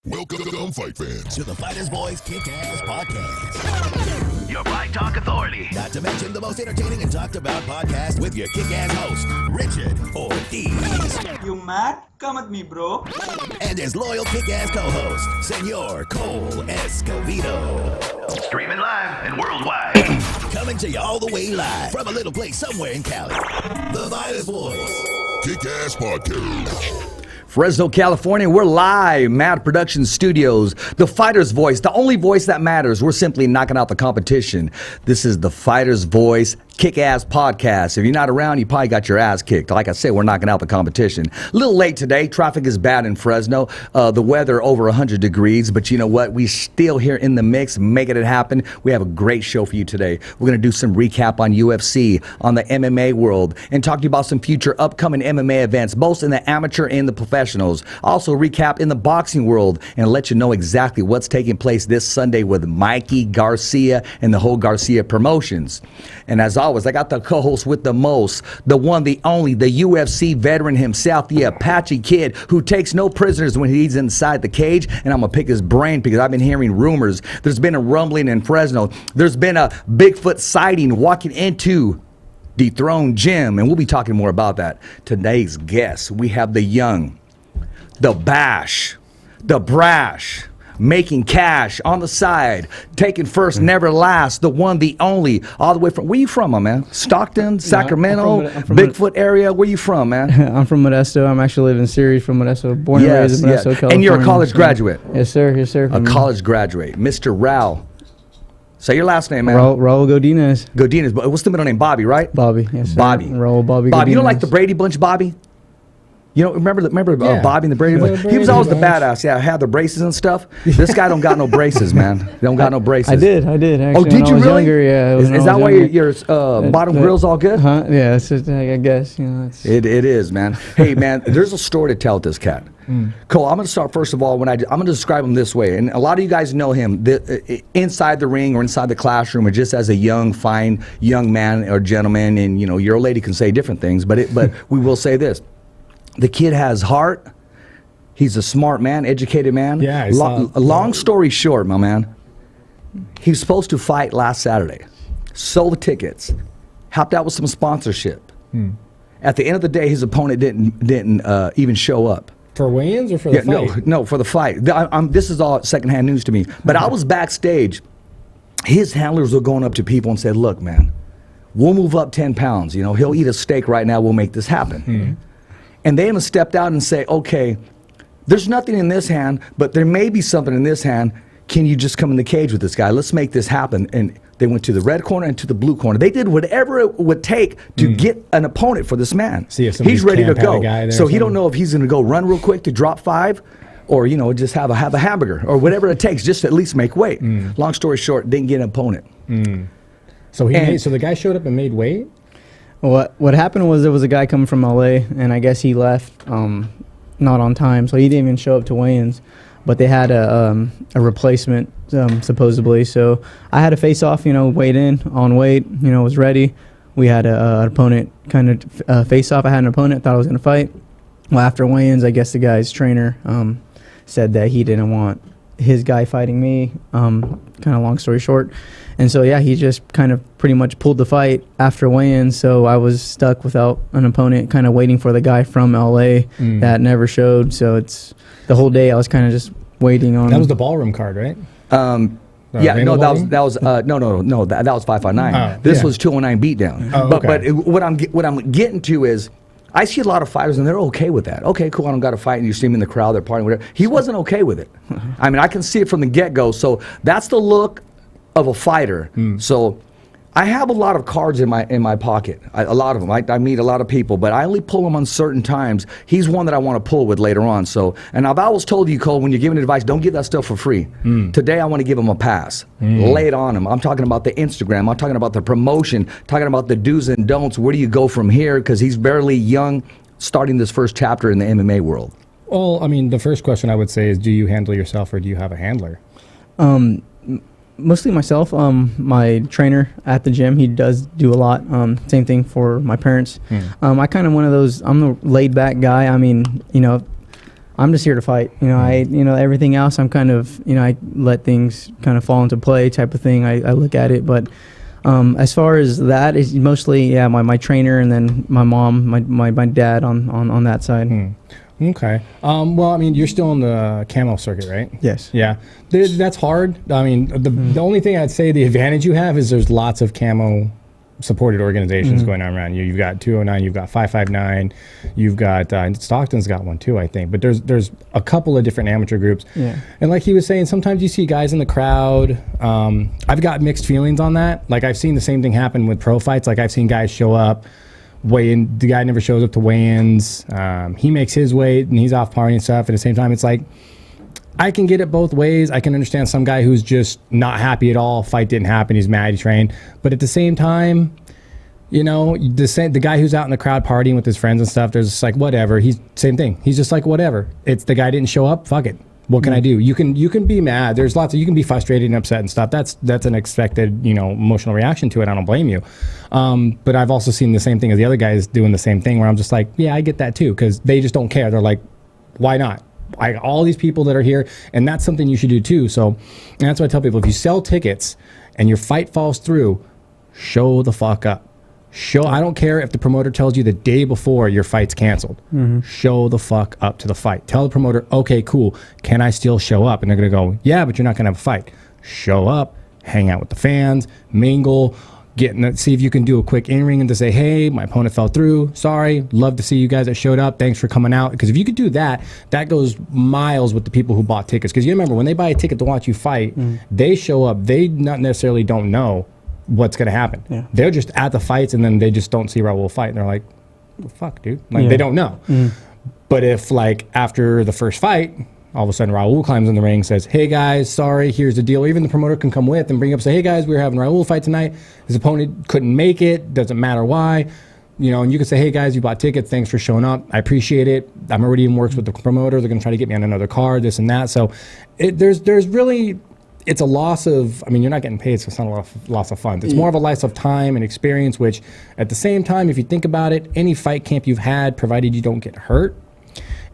Welcome, fight fans, to the Fighters Boys Kick-Ass Podcast. Your Fight Talk authority. Not to mention the most entertaining and talked about podcast with your kick-ass host, Richard Ortiz. You mad? Come at me, bro. And his loyal kick-ass co-host, Senor Cole Escovedo. Streaming live and worldwide. Coming to you all the way live from a little place somewhere in Cali. The Fighters Boys Kick-Ass Podcast. Fresno, California, we're live, Mad Production Studios, the fighter's voice, the only voice that matters. We're simply knocking out the competition. This is the fighter's voice Kick-Ass Podcast. If you're not around, you probably got your ass kicked. Like I said, we're knocking out the competition. A little late today. Traffic is bad in Fresno. The weather over 100 degrees, but you know what? We still here in the mix, making it happen. We have a great show for you today. We're going to do some recap on UFC, on the MMA world, and talk to you about some future upcoming MMA events, both in the amateur and the professionals. Also recap in the boxing world and let you know exactly what's taking place this Sunday with Mikey Garcia and the whole Garcia Promotions. And as always, I got the co-host with the most, the one, the only, the UFC veteran himself, the Apache Kid who takes no prisoners when he's inside the cage. And I'm going to pick his brain because I've been hearing rumors. There's been a rumbling in Fresno. There's been a Bigfoot sighting walking into Dethroned Gym, and we'll be talking more about that. Today's guests, we have the young, the bash, the brash, making cash on the side, taking first, never last, the one, the only, all the way from, where you from, my man? Stockton, Sacramento, I'm from Bigfoot area, where you from, man? I'm from Modesto. I'm actually living in Sirius from Modesto, born and raised in Modesto, California. And you're a college graduate? Yes, sir, yes, sir. A college graduate, Mr. Raul. Say your last name, man. Raul Godinez. Godinez, but what's the middle name? Bobby, right? Bobby, yes, sir. Bobby. Raul Bobby Bobby, Godinez. you don't like the Brady Bunch, Bobby? You know, remember Bobby and the Brady Bunch? He was always the badass. Yeah, had the braces and stuff. This guy don't got no braces, man. He don't got no braces. I did actually. Oh, did you really? Younger, yeah. Is that why your bottom grill's all good? Yeah, it's just, I guess, you know. It is, man. Hey, man, there's a story to tell with this cat. Cole, I'm going to start first of all I'm going to describe him this way, and a lot of you guys know him inside the ring or inside the classroom, or just as a young, fine young man or gentleman, and you know, your lady can say different things, but we will say this: the kid has heart. He's a smart man, educated man. Yeah. Long story short, my man, he was supposed to fight last Saturday, sold the tickets, helped out with some sponsorship. At the end of the day, his opponent didn't even show up. For weigh-ins or for the fight? No, for the fight. This is all secondhand news to me. But I was backstage. His handlers were going up to people and said, look, man, we'll move up 10 pounds. You know, he'll eat a steak right now. We'll make this happen. And they even stepped out and say, okay, there's nothing in this hand, but there may be something in this hand. Can you just come in the cage with this guy? Let's make this happen. And they went to the red corner and to the blue corner. They did whatever it would take to get an opponent for this man. See if he's ready to go. So he don't know if he's going to go run real quick to drop 5, or you know, just have a hamburger or whatever it takes, just to at least make weight. Long story short, didn't get an opponent. So the guy showed up and made weight. What happened was there was a guy coming from LA, and I guess he left not on time, so he didn't even show up to weigh-ins. But they had a replacement, supposedly. So I had a face-off, you know, weighed in on weight, you know, was ready. We had an opponent kind of face-off. I had an opponent, thought I was going to fight. Well, after weigh-ins, I guess the guy's trainer said that he didn't want his guy fighting me, kind of long story short. And so, yeah, he just kind of pretty much pulled the fight after weigh-in. So I was stuck without an opponent, kind of waiting for the guy from L.A. that never showed. So it's the whole day I was kind of just waiting on. That was the ballroom card, right? Yeah, no, that was 559. This was 209 beatdown. Oh, okay. But what I'm getting to is, I see a lot of fighters and they're okay with that. Okay, cool, I don't got to fight, and you see them in the crowd, they're partying, whatever. He wasn't okay with it. I mean, I can see it from the get-go. So that's the look of a fighter. So I have a lot of cards in my pocket. A lot of them. I meet a lot of people, but I only pull them on certain times. He's one that I want to pull with later on. So, and I've always told you, Cole, when you're giving advice, don't give that stuff for free. Today, I want to give him a pass. Lay it on him. I'm talking about the Instagram. I'm talking about the promotion. Talking about the do's and don'ts. Where do you go from here? Because he's barely young, starting this first chapter in the MMA world. Well, I mean, the first question I would say is, do you handle yourself or do you have a handler? Mostly myself. My trainer at the gym, he does do a lot. Same thing for my parents. I kind of one of those, I'm the laid back guy. I mean, you know, I'm just here to fight. Everything else, I'm kind of, I let things kind of fall into play type of thing. I look at it, but as far as that, is mostly my trainer and then my mom, my dad on that side. Okay. Well, I mean, you're still on the camo circuit, right? Yes. Yeah. That's hard. I mean, the only thing I'd say the advantage you have is there's lots of camo supported organizations going on around you. You've got 209, you've got 559, you've got Stockton's got one too, I think. But there's a couple of different amateur groups. Yeah. And like he was saying, sometimes you see guys in the crowd. I've got mixed feelings on that. Like I've seen the same thing happen with pro fights. Like I've seen guys show up, weigh-in. The guy never shows up to weigh-ins. He makes his weight and he's off partying and stuff. At the same time, it's like I can get it both ways. I can understand some guy who's just not happy at all. Fight didn't happen. He's mad. He trained. But at the same time, the guy who's out in the crowd partying with his friends and stuff, there's just like, whatever. He's same thing. He's just like, whatever. It's the guy didn't show up. Fuck it. What can I do? You can be mad. There's lots of, you can be frustrated and upset and stuff. That's an expected, emotional reaction to it. I don't blame you. But I've also seen the same thing as the other guys doing the same thing where I'm just like, yeah, I get that too. Cause they just don't care. They're like, why not? All these people that are here, and that's something you should do too. So and that's why I tell people, if you sell tickets and your fight falls through, show the fuck up. I don't care if the promoter tells you the day before your fight's canceled. Show the fuck up to the fight. Tell the promoter, okay, cool. Can I still show up? And they're going to go, yeah, but you're not going to have a fight. Show up, hang out with the fans, mingle, see if you can do a quick in-ring and to say, hey, my opponent fell through. Sorry. Love to see you guys that showed up. Thanks for coming out. Because if you could do that, that goes miles with the people who bought tickets. Because you remember, when they buy a ticket to watch you fight, they show up. They not necessarily don't know what's going to happen. Yeah. They're just at the fights and then they just don't see Raul fight. And they're like, well, fuck, dude. Like, they don't know. But if, like, after the first fight, all of a sudden Raul climbs in the ring, says, hey, guys, sorry, here's the deal. Or even the promoter can come with and bring up, say, hey, guys, we were having a Raul fight tonight. His opponent couldn't make it. Doesn't matter why. And you can say, hey, guys, you bought tickets. Thanks for showing up. I appreciate it. I'm already in works with the promoter. They're going to try to get me on another card, this and that. So there's really... It's a loss of, you're not getting paid, so it's not a loss of funds. It's more of a loss of time and experience, which at the same time, if you think about it, any fight camp you've had, provided you don't get hurt,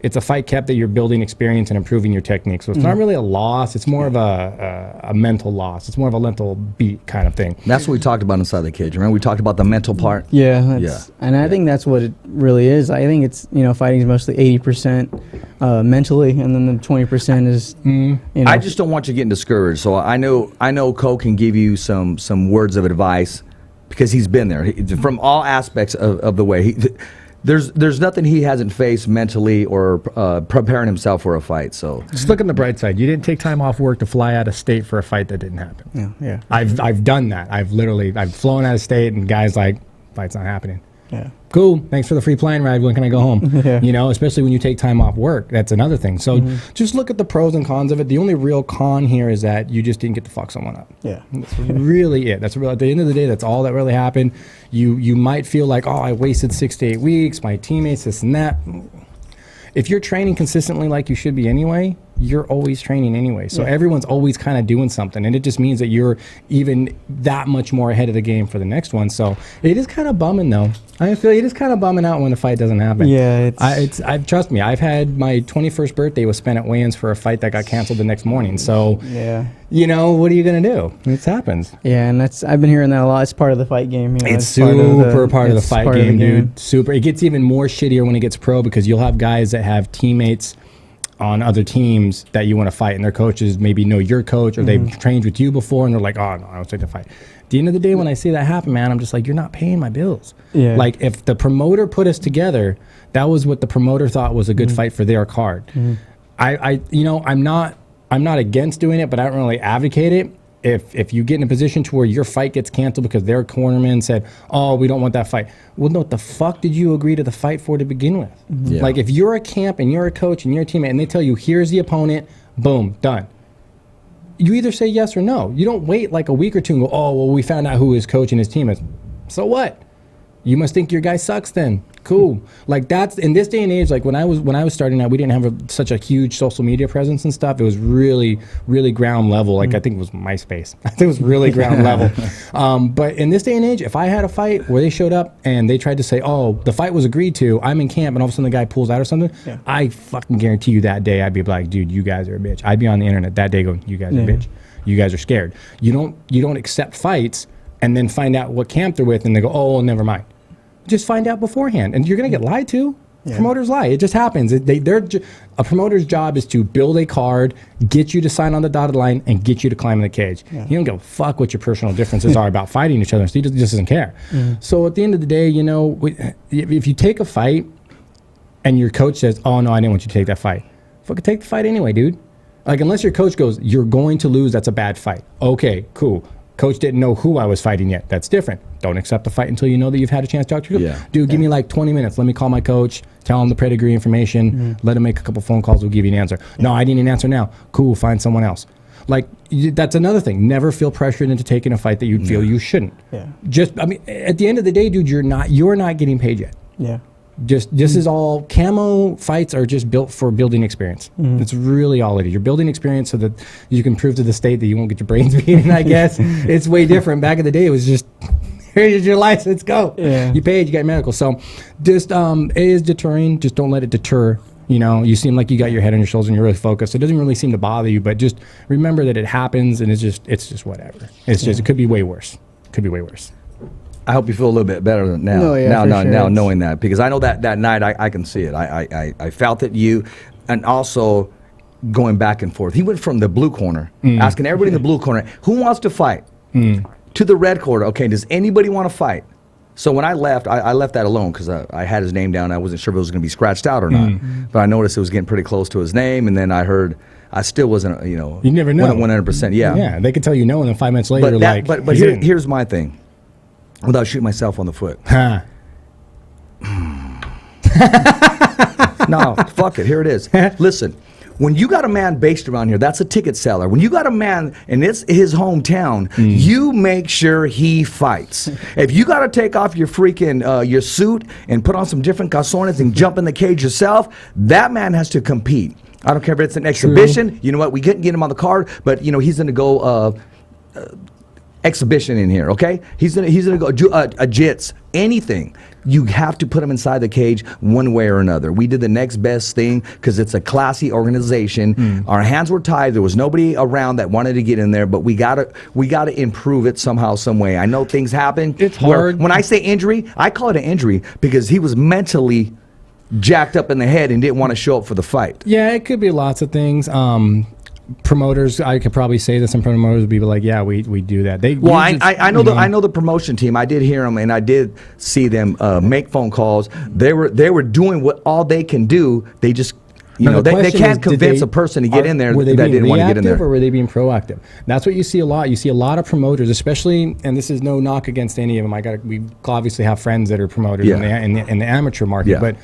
it's a fight camp that you're building experience and improving your technique. So it's not really a loss. It's more of a mental loss. It's more of a mental beat kind of thing. That's what we talked about inside the cage. Remember we talked about the mental part? Yeah. And I think that's what it really is. I think it's, fighting is mostly 80% mentally, and then the 20% is, I just don't want you getting discouraged. So I know Cole can give you some words of advice because he's been there. From all aspects of the way. There's nothing he hasn't faced mentally or preparing himself for a fight. So just look on the bright side. You didn't take time off work to fly out of state for a fight that didn't happen. Yeah. I've done that. I've flown out of state and guys like, fight's not happening. Yeah. Cool. Thanks for the free plane ride. When can I go home? Especially when you take time off work. That's another thing. So just look at the pros and cons of it. The only real con here is that you just didn't get to fuck someone up. Yeah. That's really it. At the end of the day, that's all that really happened. You might feel like, oh, I wasted 6 to 8 weeks. My teammates, this and that. If you're training consistently like you should be anyway, you're always training anyway. So everyone's always kind of doing something. And it just means that you're even that much more ahead of the game for the next one. So it is kind of bumming, though. I feel it is kind of bumming out when the fight doesn't happen. Yeah. Trust me, I've had my 21st birthday was spent at weigh-ins for a fight that got canceled the next morning. So, what are you going to do? It happens. Yeah, and I've been hearing that a lot. It's part of the fight game. It's super part of the fight game, dude. Super. It gets even more shittier when it gets pro because you'll have guys that have teammates on other teams that you want to fight, and their coaches maybe know your coach or they've trained with you before, and they're like, oh, no, I don't take the fight. At the end of the day, when I see that happen, man, I'm just like, you're not paying my bills. Yeah. Like, if the promoter put us together, that was what the promoter thought was a good fight for their card. I'm not against doing it, but I don't really advocate it. If you get in a position to where your fight gets canceled because their cornerman said, oh, we don't want that fight. Well, no, what the fuck did you agree to the fight for to begin with? Yeah. Like, if you're a camp and you're a coach and you're a teammate and they tell you, here's the opponent, boom, done. You either say yes or no. You don't wait like a week or two and go, oh, well, we found out who his coach and his team is. So what? You must think your guy sucks then. Cool. Like that's in this day and age, like when I was starting out, we didn't have such a huge social media presence and stuff. It was really, really ground level. Like I think it was MySpace. I think it was really ground level. But in this day and age, if I had a fight where they showed up and they tried to say, oh, the fight was agreed to, I'm in camp, and all of a sudden the guy pulls out or something, I fucking guarantee you that day I'd be like, dude, you guys are a bitch. I'd be on the internet that day going, you guys are a bitch. You guys are scared. You don't accept fights and then find out what camp they're with and they go, oh, never mind. Just find out beforehand, and you're going to get lied to. Promoters lie. It just happens. A promoter's job is to build a card, get you to sign on the dotted line, and get you to climb in the cage. You don't give a fuck what your personal differences are about fighting each other. So he just doesn't care. So at the end of the day, you know, if you take a fight and your coach says, oh, no, I didn't want you to take that fight. Fucking take the fight anyway, dude. Like, unless your coach goes, you're going to lose, that's a bad fight. Okay, cool. Coach didn't know who I was fighting yet. That's different. Don't accept the fight until you know that you've had a chance to talk to your coach. Dude, give me like 20 minutes. Let me call my coach, tell him the pedigree information, let him make a couple phone calls, we'll give you an answer. No, I need an answer now. Cool, find someone else. Like, that's another thing. Never feel pressured into taking a fight that you feel you shouldn't. Just, I mean, at the end of the day, dude, you're not getting paid yet. Just this is all, camo fights are just built for building experience. It's really all it is. You're building experience so that you can prove to the state that you won't get your brains beaten, I guess. It's way different. Back in the day, it was just, here's your license, go. You paid, you got medical. So just, it is deterring. Just don't let it deter. You know, you seem like you got your head on your shoulders and you're really focused. It doesn't really seem to bother you, but just remember that it happens, and it's just whatever. It's just, it could be way worse. Could be way worse. I hope you feel a little bit better now. Now knowing that, because I know that night I can see it. I felt it. You, and also going back and forth. He went from the blue corner, asking everybody in the blue corner, who wants to fight, to the red corner. Okay, does anybody want to fight? So when I left, I left that alone because I had his name down. I wasn't sure if it was going to be scratched out or not. But I noticed it was getting pretty close to his name, and then I heard. I still wasn't, you know. You never know. 100%. Yeah, they could tell you no, and then 5 minutes later, but here's my thing. Without shooting myself on the foot. No, fuck it. Here it is. Listen, when you got a man based around here, that's a ticket seller. When you got a man and it's his hometown, you make sure he fights. If you got to take off your freaking your suit and put on some different calzones and jump in the cage yourself, that man has to compete. I don't care if it's an exhibition. You know what? We couldn't get him on the card, but you know he's going to go. Exhibition in here, okay? He's gonna go do a jits, anything. You have to put him inside the cage one way or another. We did the next best thing because it's a classy organization. Our hands were tied. There was nobody around that wanted to get in there, but we gotta improve it somehow, some way. I know things happen. It's hard. When I say injury, I call it an injury because he was mentally jacked up in the head and didn't want to show up for the fight. Yeah, it could be lots of things. Promoters, I could probably say that some promoters would be like, yeah, we do that. I know the promotion team. I did hear them and I did see them make phone calls. They were doing what all they can do. They just they can't convince a person to get in there that didn't want to get in there. Or were they being proactive? That's what you see a lot. You see a lot of promoters, especially, and this is no knock against any of them. We obviously have friends that are promoters in the amateur market, but.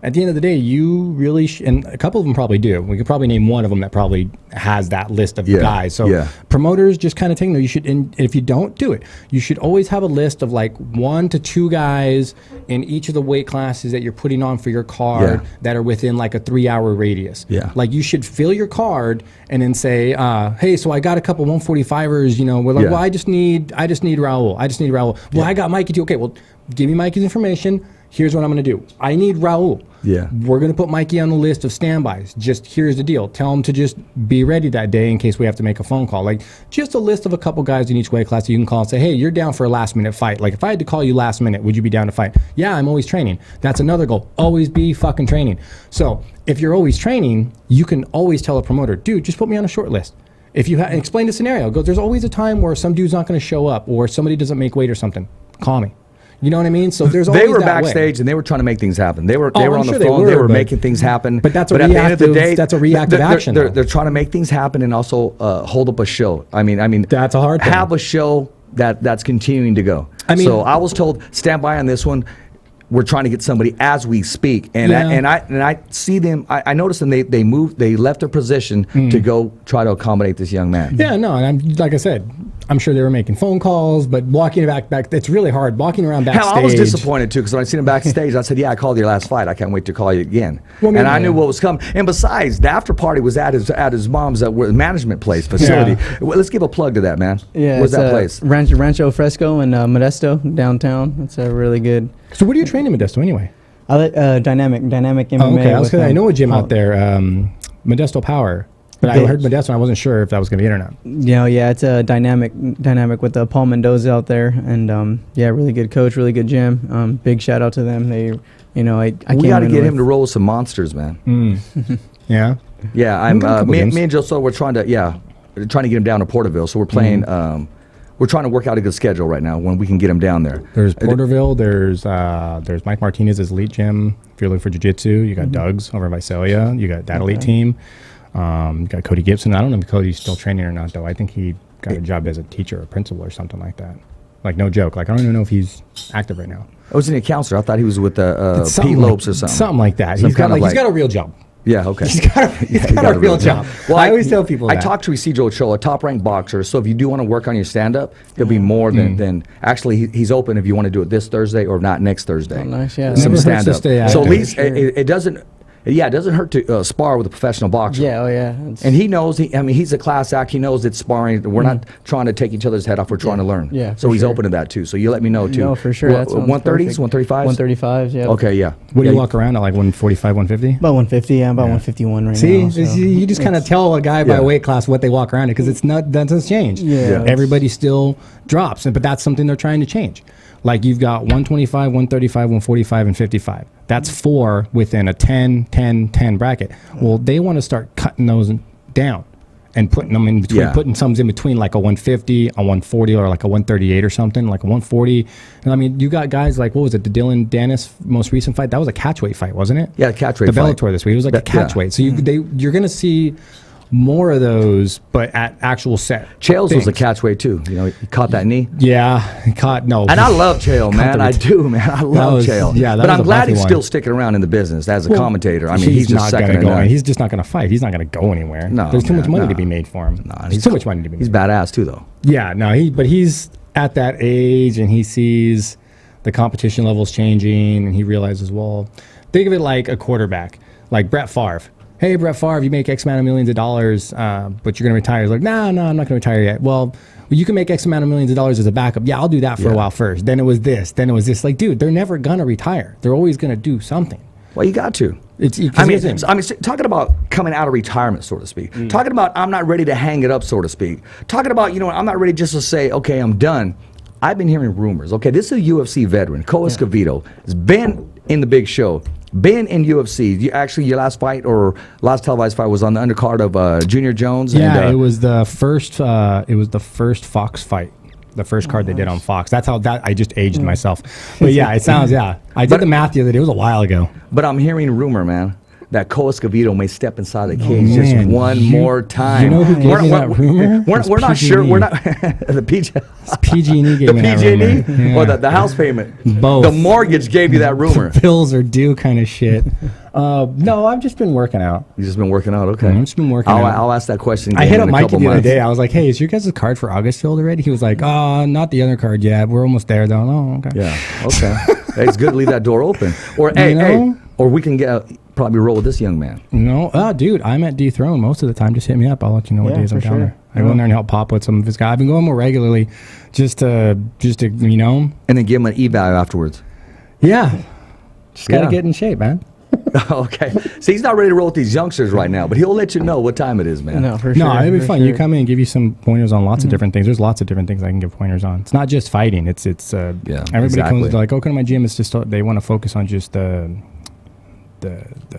At the end of the day, you really, and a couple of them probably do. We could probably name one of them that probably has that list of guys. So promoters just kind of take, you should, and if you don't do it, you should always have a list of like 1 to 2 guys in each of the weight classes that you're putting on for your card that are within like a 3-hour radius. Like you should fill your card and then say, hey, so I got a couple 145ers, we're like, well, I just need Raul. Well, I got Mikey too. Okay, well, give me Mikey's information. Here's what I'm going to do. I need Raul. We're going to put Mikey on the list of standbys. Just here's the deal. Tell him to just be ready that day in case we have to make a phone call. Like just a list of a couple guys in each weight class that you can call and say, hey, you're down for a last minute fight. Like if I had to call you last minute, would you be down to fight? Yeah, I'm always training. That's another goal. Always be fucking training. So if you're always training, you can always tell a promoter, dude, just put me on a short list. If you explain the scenario, go, there's always a time where some dude's not going to show up or somebody doesn't make weight or something. Call me. You know what I mean? So there's always they were backstage and they were trying to make things happen. They were on the phone. They were making things happen. But that's a reactive action. They're trying to make things happen and also hold up a show. I mean that's a hard thing. Have a show that's continuing to go. So I was told stand by on this one. We're trying to get somebody as we speak, and I see them. I noticed them. They moved. They left their position to go try to accommodate this young man. Yeah, no, and like I said, I'm sure they were making phone calls, but walking back, it's really hard. Walking around backstage. Hell, I was disappointed too because when I seen him backstage, I said, "Yeah, I called your last fight. I can't wait to call you again." Well, and I knew what was coming. And besides, the after party was at his mom's management place facility. Yeah. Well, let's give a plug to that, man. Yeah, Where's that place? Rancho Fresco in Modesto downtown. It's a really good. So what do you train in Modesto anyway? Dynamic MMA. Oh, okay, I know a gym out there, Modesto Power. But I heard Modesto, and I wasn't sure if that was going to be it or not. Yeah, it's a dynamic with Paul Mendoza out there, and really good coach, really good gym. Big shout out to them. They, we got to get him to roll some monsters, man. Yeah. Yeah, me and Joe Soto, we're trying to get him down to Porterville. So we're playing. We're trying to work out a good schedule right now when we can get him down there. There's Porterville. There's Mike Martinez's elite gym. If you're looking for jiu-jitsu, you got Doug's over in Visalia. You got that elite team. You got Cody Gibson. I don't know if Cody's still training or not, though. I think he got a job as a teacher or principal or something like that. Like, no joke. Like, I don't even know if he's active right now. I was in a counselor. I thought he was with Pete Lopes or something. Something like that. He's got a real job. Yeah, okay. He's got a real job. Well, I always tell people that. I talked to Isidro Ochoa, a top-ranked boxer, so if you do want to work on your stand-up, there'll be more than actually, he's open if you want to do it this Thursday or not next Thursday. Oh, nice, yeah. Some Never hurts to stand-up. stay So at active. least it doesn't... Yeah, it doesn't hurt to spar with a professional boxer. Yeah, And he knows, he's a class act. He knows it's sparring. We're not trying to take each other's head off. We're trying to learn. Yeah, so for he's sure. open to that, too. So you let me know, too. No, for sure. That sounds 130s, 135s? 135s, yeah. Okay, yeah. What do you walk around at, like 145, 150? About 150, yeah. I'm about 151 right See, now. So you just kind of tell a guy by weight class what they walk around at because that doesn't change. Yeah. Everybody still drops, but that's something they're trying to change. Like you've got 125, 135, 145, and 55. That's 4 within a 10, 10, 10 bracket. Well, they want to start cutting those down and putting them in between, putting some in between like a 150, a 140, or like a 138 or something, like a 140. And I mean, you got guys like, what was it, the Dylan Dennis most recent fight? That was a catchweight fight, wasn't it? Yeah, catchweight the fight. Bellator this week. It was like a catchweight. So you're going to see more of those, but at actual set. Chaels was a catchweight too. He caught that knee. Yeah, he caught no. And I love Chael, man. I do, man. I love Chael. Yeah, but I'm glad he's still sticking around in the business as a commentator. I mean, he's just not second going to to go. none. He's just not going to fight. He's not going to go anywhere. No, there's too much money no. to be made for him. No, there's too much money to be made. He's badass too, though. Yeah, no, but he's at that age, and he sees the competition levels changing, and he realizes, well, think of it like a quarterback, like Brett Favre. Hey, Brett Favre, you make X amount of millions of dollars, but you're going to retire. He's like, no, I'm not going to retire yet. Well, you can make X amount of millions of dollars as a backup. Yeah, I'll do that for a while first. Then it was this. Then it was this. Like, dude, they're never going to retire. They're always going to do something. Well, you got to. I mean, talking about coming out of retirement, so to speak. Talking about I'm not ready to hang it up, so to speak. Talking about, I'm not ready just to say, okay, I'm done. I've been hearing rumors. Okay, this is a UFC veteran, Escovedo, has been in the big show. Been in UFC. Your last fight or last televised fight was on the undercard of Junior Jones. Yeah, and, it was the first. It was the first Fox fight. The first card they did on Fox. That's how I just aged myself. But yeah, it sounds. Yeah, I did the math the other day. It was a while ago. But I'm hearing rumor, man, that Escovedo may step inside the cage just one more time. You know who gave me that rumor? We're not sure. We're not the PG. PG&E gave me that rumor. PG&E or the house payment. Both. The mortgage gave you that rumor. The bills are due, kind of shit. No, I've just been working out. You've just been working out. Okay. I've just been working out. I'll ask that question. I hit up Mikey the other day. I was like, "Hey, is your guys' card for August filled already?" He was like, not the other card yet. We're almost there, though." Oh, okay. Yeah. Okay. Hey, it's good to leave that door open. Or or we can probably roll with this young man. No, dude, I'm at Dethrone most of the time. Just hit me up. I'll let you know what days I'm down there. I go in there and help Pop with some of his guys. I've been going more regularly, just to and then give him an eval afterwards. Yeah, just gotta get in shape, man. Okay. See, he's not ready to roll with these youngsters right now, but he'll let you know what time it is, man. No, for sure. No, it'll be fun. Sure. You come in and give you some pointers on lots of different things. There's lots of different things I can give pointers on. It's not just fighting. Everybody comes like, come to my gym. It's just they want to focus on just the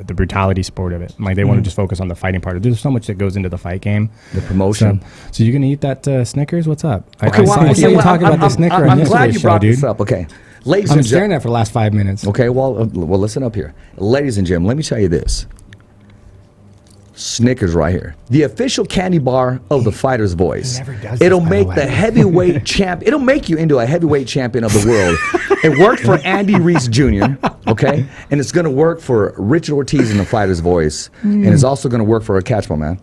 brutality sport of it. Like they want to just focus on the fighting part. There's so much that goes into the fight game. The promotion. So you're gonna eat that Snickers? What's up? Okay, I saw you talking about the Snicker on I'm glad yesterday's you show, brought dude. this up. Okay. Ladies I'm and staring gentlemen. at it for the last 5 minutes. Okay, well, listen up here. Ladies and gentlemen, let me tell you this. Snickers right here. The official candy bar of the fighter's voice. Never does It'll this, by make the the way. heavyweight champ. It'll make you into a heavyweight champion of the world. It worked for Andy Reese Jr., okay? And it's going to work for Richard Ortiz in the fighter's voice. And it's also going to work for a catchball, man.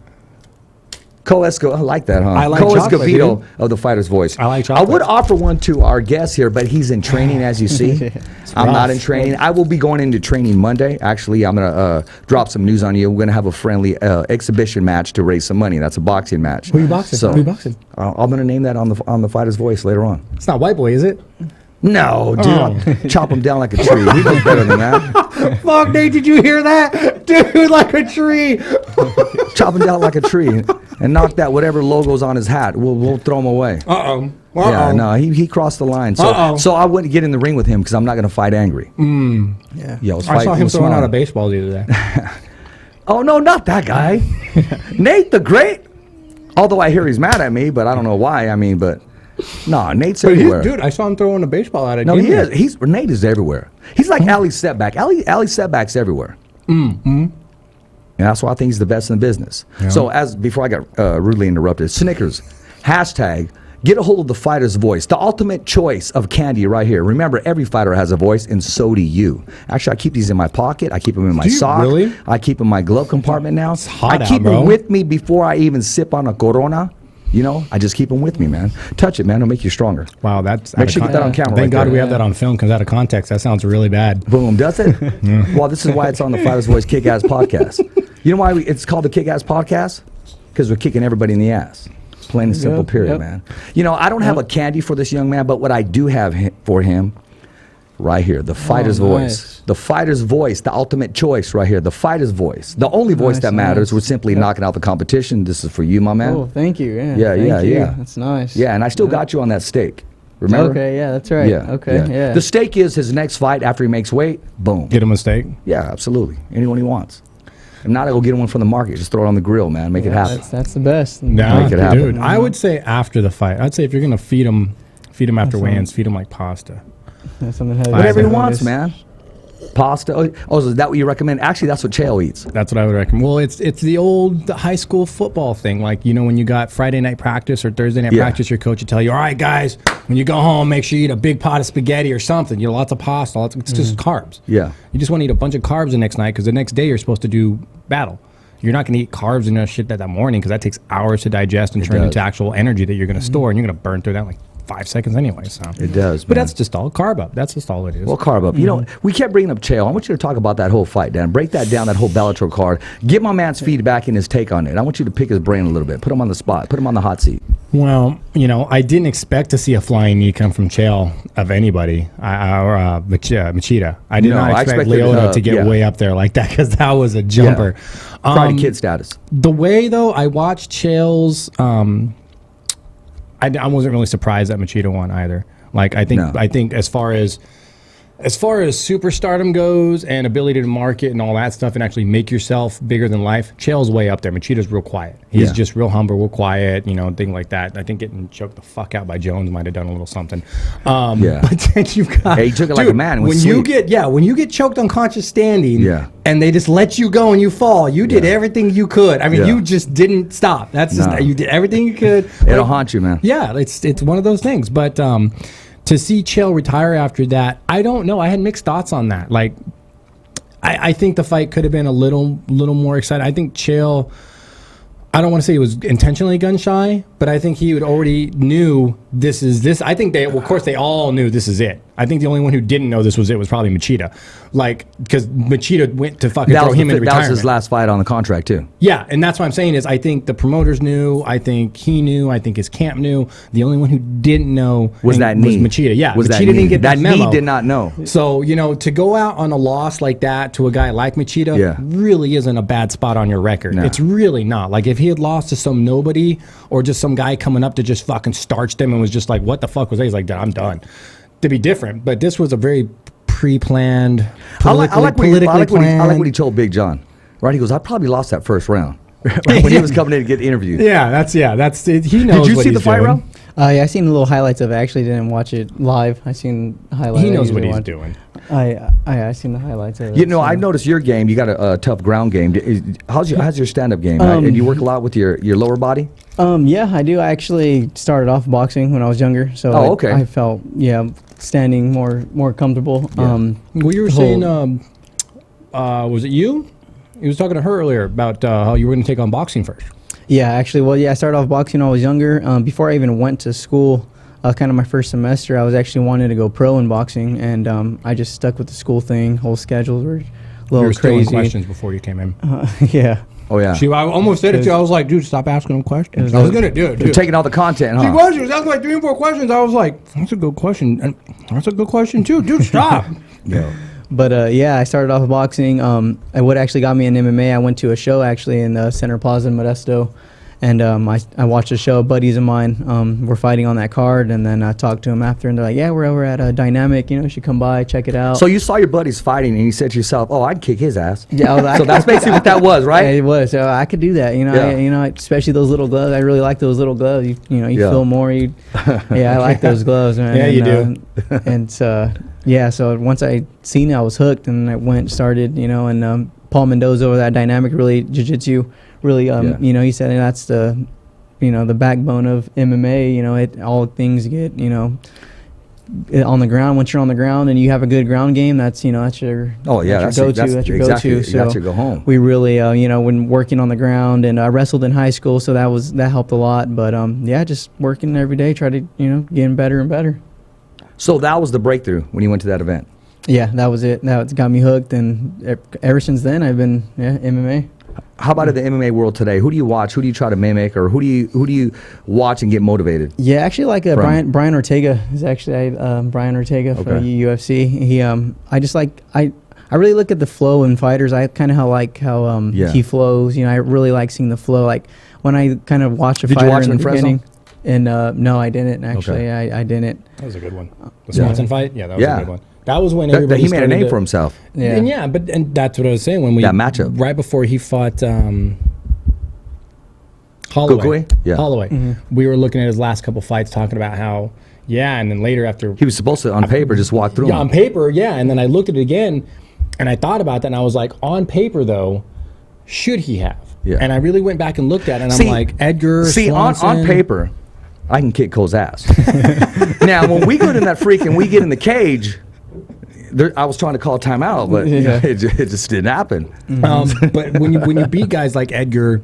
I like that, huh? I like Escovedo chocolate, of the Fighter's Voice. I like I chocolate. would offer one to our guest here, but he's in training, as you see. I'm not in training. I will be going into training Monday. Actually, I'm going to drop some news on you. We're going to have a friendly exhibition match to raise some money. That's a boxing match. Who are you boxing? So, Who are you boxing? I'm going to name that on the Fighter's Voice later on. It's not White Boy, is it? No, dude. Oh. I'll chop him down like a tree. He knows better than that. Fuck, Nate, did you hear that? Dude, like a tree. Chop him down like a tree and knock that whatever logo's on his hat. We'll throw him away. Uh-oh. Yeah, no, he crossed the line. So I wouldn't get in the ring with him because I'm not going to fight angry. Yeah. Yo, I saw him throwing out a baseball the other day. Oh, no, not that guy. Nate the Great. Although I hear he's mad at me, but I don't know why. I mean, but no, Nate's everywhere. Dude, I saw him throwing a baseball at a No, game. he is. Nate is everywhere. He's like Ali Setback. Ali Setback's everywhere. And that's why I think he's the best in the business. Yeah. So before I got rudely interrupted, Snickers, hashtag, get a hold of the Fighter's Voice, the ultimate choice of candy right here. Remember, every fighter has a voice, and so do you. Actually, I keep these in my pocket. I keep them in my sock. Really? I keep them in my glove compartment now. It's hot I keep out, bro. them with me before I even sip on a Corona. You know, I just keep them with me, man. Touch it, man. It'll make you stronger. Wow, that's... Make sure you get that on camera. Thank right God there. we have that on film, because out of context, that sounds really bad. Boom, does it? Well, this is why it's on the Fighter's Voice Kick-Ass Podcast. You know why it's called the Kick-Ass Podcast? Because we're kicking everybody in the ass. Plain and simple, period, man. You know, I don't have a candy for this young man, but what I do have for him, right here, the Fighter's Voice. The Fighter's Voice, the ultimate choice right here. The Fighter's Voice. The only voice that matters. We're simply knocking out the competition. This is for you, my man. Oh, thank you. Yeah, Thank you. yeah. That's nice. Yeah, and I still got you on that steak. Remember? Okay, yeah, that's right. Yeah. Okay, yeah. The steak is his next fight after he makes weight. Boom. Get him a steak. Yeah, absolutely. Anyone he wants. If not, I go get one from the market. Just throw it on the grill, man. Make it happen. That's the best. Nah, Make it happen. dude, I would say after the fight. I'd say if you're going to feed him after weigh-ins, feed him like pasta. That's something heavy. Whatever he Nice. wants, man. Pasta. Oh, is that what you recommend? Actually, that's what Chael eats. That's what I would recommend. Well, it's the old high school football thing. Like, you know, when you got Friday night practice or Thursday night practice, your coach would tell you, all right, guys, when you go home, make sure you eat a big pot of spaghetti or something. You know, lots of pasta. It's just carbs. Yeah. You just want to eat a bunch of carbs the next night because the next day you're supposed to do battle. You're not going to eat carbs and shit that morning because that takes hours to digest and turn into actual energy that you're going to store, and you're going to burn through that in like 5 seconds anyway. So It does, but man. that's just all carb up. That's just all it is. Well, carb up. You know, we kept bringing up Chael. I want you to talk about that whole fight, Dan. Break that down, that whole Bellator card. Get my man's feedback and his take on it. I want you to pick his brain a little bit. Put him on the spot. Put him on the hot seat. Well, you know, I didn't expect to see a flying knee come from Chael of anybody, or Machida. I did not expect Leota to get way up there like that because that was a jumper. Karate Kid status. The way, though, I watched Chael's, I wasn't really surprised that Machida won either. Like, I think as far as superstardom goes and ability to market and all that stuff and actually make yourself bigger than life, Chael's way up there. Machida's real quiet. He's just real humble, real quiet, you know, thing like that. I think getting choked the fuck out by Jones might have done a little something. But then you've got... Hey, he took it like a man. When you get choked unconscious standing and they just let you go and you fall, you did everything you could. I mean, you just didn't stop. That's just... You did everything you could. It'll haunt you, man. Yeah, it's one of those things. But... to see Chael retire after that, I don't know. I had mixed thoughts on that. Like, I think the fight could have been a little more exciting. I think Chael, I don't want to say he was intentionally gun shy, but I think he would already knew this is this. I think of course, they all knew this is it. I think the only one who didn't know this was it was probably Machida. Like, because Machida went to fucking throw him in retirement. That was his last fight on the contract, too. Yeah, and that's what I'm saying is I think the promoters knew, I think he knew, I think his camp knew. The only one who didn't know was Machida. Yeah, was Machida didn't get that memo. That knee did not know. So, you know, to go out on a loss like that to a guy like Machida really isn't a bad spot on your record. No. It's really not. Like, if he had lost to some nobody or just some guy coming up to just fucking starch them and was just like, what the fuck was that? He's like, I'm done. To be different. But this was a very pre-planned, I like what he told Big John. Right? He goes, I probably lost that first round. Right, when he was coming in to get interviewed. Yeah, that's it. He knows. Did you see the fight round? Yeah, I seen the little highlights of it. I actually didn't watch it live. I seen highlights. He knows what he's doing. I seen the highlights of it. You know, I noticed your game. You got a tough ground game. How's your stand-up game? And you work a lot with your lower body? Yeah, I do. I actually started off boxing when I was younger, so I felt standing more comfortable. Well, you were saying, was it you? He was talking to her earlier about how you were going to take on boxing first. Yeah, actually, well, yeah, I started off boxing when I was younger. Before I even went to school, kind of my first semester, I was actually wanting to go pro in boxing, and I just stuck with the school thing. Whole schedules were a little You were crazy. stealing questions before you came in. Yeah. Oh yeah. See, I almost said it to you. I was like, dude, stop asking him questions. I was going to do it, You're too. taking all the content, She huh? was. She was asking like 3 or 4 questions. I was like, that's a good question. And that's a good question, too. Dude, stop. Yeah. But yeah, I started off boxing. And what actually got me in MMA, I went to a show actually in the Center Plaza in Modesto. And I watched a show. Buddies of mine were fighting on that card, and then I talked to them after, and they're like, "Yeah, we're over at Dynamic. You should come by, check it out." So you saw your buddies fighting, and you said to yourself, "Oh, I'd kick his ass." Yeah, I was like, So that's basically what that was, right? Yeah, it was. So I could do that. Yeah. Especially those little gloves. I really like those little gloves. You Yeah. feel more. Yeah, I like those gloves, man. Yeah, you do. And yeah, so once I seen it, I was hooked, and I went and started. And Paul Mendoza over that Dynamic, really jiu-jitsu, really. He said that's the the backbone of MMA. All things get on the ground. Once you're on the ground and you have a good ground game, that's your Oh yeah, that's your go-to. That's your exactly, go-to. So you got to go home. we really when working on the ground, and I wrestled in high school, so that helped a lot. But just working every day, try to getting better and better. So that was the breakthrough when you went to that event. Yeah, that was it. That got me hooked, and ever since then I've been MMA. How about in the MMA world today? Who do you watch? Who do you try to mimic, or who do you watch and get motivated? Yeah, actually, like Brian Ortega is actually Brian Ortega for UFC. He I really look at the flow in fighters. I kind of like how he flows. I really like seeing the flow. Like when I kind of watch a Did fighter you watch in him the in Fresno? beginning. And no, I didn't actually. Okay. I didn't. That was a good one. The Swanson fight? Yeah, that was Yeah. a good one. That was when That everybody he made a started name to- for himself. Yeah. And that's what I was saying when we That matchup. right before he fought Holloway. Kukui? Yeah. Holloway. We were looking at his last couple fights, talking about how and then later after He was supposed to on paper just walk through. yeah, him. on paper, and then I looked at it again, and I thought about that, and I was like, on paper though, should he have? Yeah. And I really went back and looked at it, and See- I'm like, Edgar. See, on Swanson. paper, I can kick Cole's ass. Now, when we go in that freak and we get in the cage, I was trying to call timeout, but it just didn't happen. But when you beat guys like Edgar,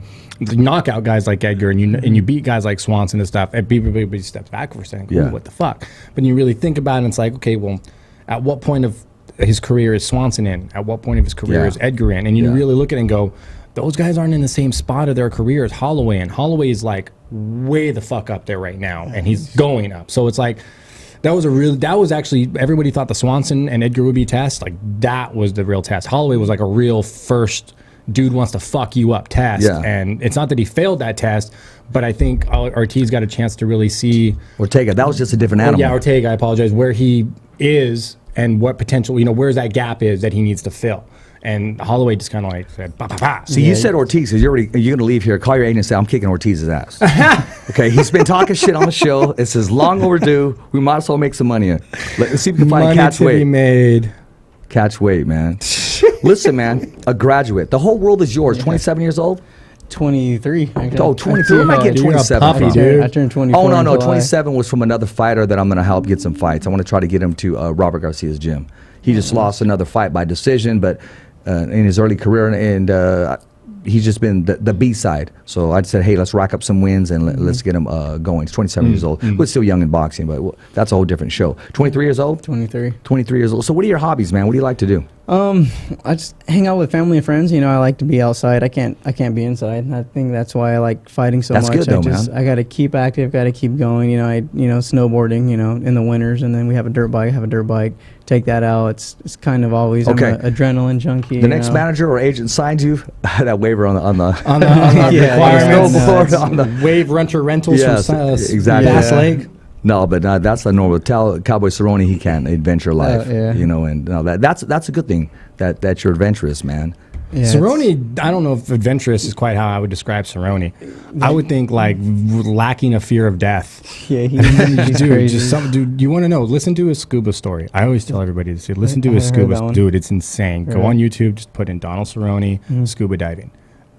knockout guys like Edgar, and you beat guys like Swanson and stuff, everybody steps back for a second. Yeah. What the fuck? But you really think about it, and it's like, okay, well, at what point of his career is Swanson in? At what point of his career Yeah. is Edgar in? And you Yeah. really look at it and go, those guys aren't in the same spot of their career as Holloway, and Holloway is like way the fuck up there right now, and he's going up. So it's like that was actually, everybody thought the Swanson and Edgar would be test. Like that was the real test. Holloway was like a real first dude wants to fuck you up test. Yeah. And it's not that he failed that test, but I think Ortiz got a chance to really see Ortega, that was just a different animal. yeah, Ortega, I apologize, where he is and what potential, where's that gap is that he needs to fill. And Holloway just kind of like said, bah, bah, bah. So you said Ortiz, so you're going to leave here, call your agent and say, I'm kicking Ortiz's ass. Okay, he's been talking shit on the show. It says long overdue. We might as well make some money. Let's see if we can find money catch to be weight. made. Catch weight, man. Listen, man, a graduate. The whole world is yours. 27 years old? 23. Actually. Oh, 23. Where am I getting You're a 27 puppy, from? dude. I turned 24. Oh, no, in no. July. 27 was from another fighter that I'm going to help get some fights. I want to try to get him to Robert Garcia's gym. He just lost another fight by decision, but in his early career, and he's just been the B side. So I said, hey, let's rack up some wins and let's get him going. He's 27 years old. We're still young in boxing, but that's a whole different show. 23 years old? 23. 23 years old. So what are your hobbies, man? What do you like to do? I just hang out with family and friends. I like to be outside. I can't be inside. I think that's why I like fighting so That's much. good though, man. I got to keep active. Got to keep going. Snowboarding. In the winters, and then we have a dirt bike. I have a dirt bike. Take that out. It's kind of always. Okay. I'm an adrenaline junkie. The next manager or agent signs you that waiver on the Yeah, requirements. snowboard, on the Wave rentals Yes, from exactly. Bass Yeah. Lake. No, but that's the normal. Tell Cowboy Cerrone he can't adventure life. yeah. And no, that's a good thing that you're adventurous, man. Yeah, Cerrone, I don't know if adventurous is quite how I would describe Cerrone. I would think like lacking a fear of death. Yeah, he's Dude, crazy. dude, you want to know? Listen to his scuba story. I always tell everybody to say, listen to I his haven't heard scuba. that one. Dude, it's insane. Go Really? on YouTube, just put in Donald Cerrone scuba diving.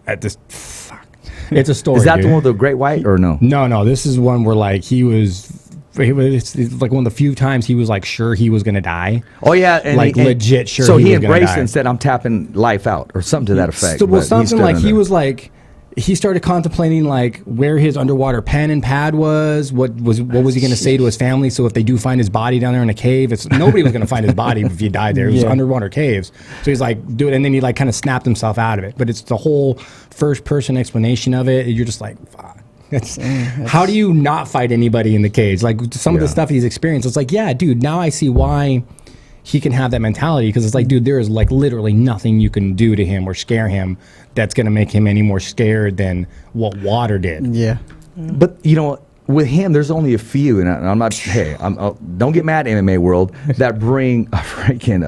At this, fuck, it's a story. Is that dude. the one with the great white or no? No, this is one where like it's like one of the few times he was like sure he was gonna die. Oh yeah, and Like, legit sure So he he was gonna embraced die. it and said, "I'm tapping life out" or something to that effect. Well, but he's something still like in he there. was like, he started contemplating like where his underwater pen and pad was. What was he going to say to his family? So if they do find his body down there in a cave, nobody was going to find his body if he died there. It was underwater caves. So he's like, do it, and then he like kind of snapped himself out of it. But it's the whole first person explanation of it. You're just like, fuck. How do you not fight anybody in the cage? Like some of the stuff he's experienced, it's like, yeah, dude. Now I see why he can have that mentality, because it's like, dude, there is like literally nothing you can do to him or scare him that's going to make him any more scared than what water did. Yeah. But, you know, with him, there's only a few, and I'm not, hey, don't get mad, MMA world, that bring a freaking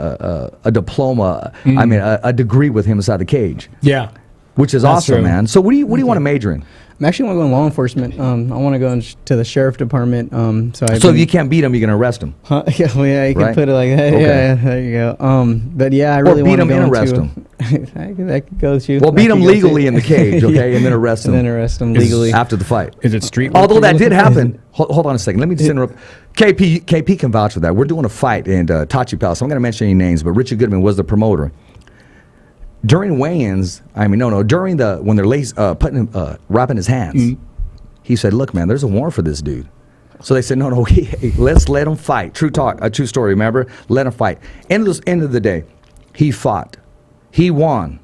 a diploma, I mean, a degree with him inside the cage. Yeah. Which is That's awesome, true. man. So what do you want to major in? I'm actually want to go in law enforcement. I want to go to the sheriff department. So if you can't beat him, you're going to arrest him. Yeah, well, yeah, you Right? can put it like that. Okay. Yeah, there you go. But yeah, I really Or beat want to him go and arrest into, him. that could go too. Well, beat That him could go legally too. in the cage, okay, and then arrest him. And then arrest him legally. After the fight. Is it street? Although work that you're did looking for? happen. Hold on a second. Let me just interrupt. KP can vouch for that. We're doing a fight in Tachi Palace. I'm going to mention any names, but Richard Goodman was the promoter. During weigh-ins, during when they're putting him, wrapping his hands, he said, "Look, man, there's a warrant for this dude." So they said, "No, hey, let's let him fight." True talk, a true story. Remember, let him fight. End of the day, he fought, he won.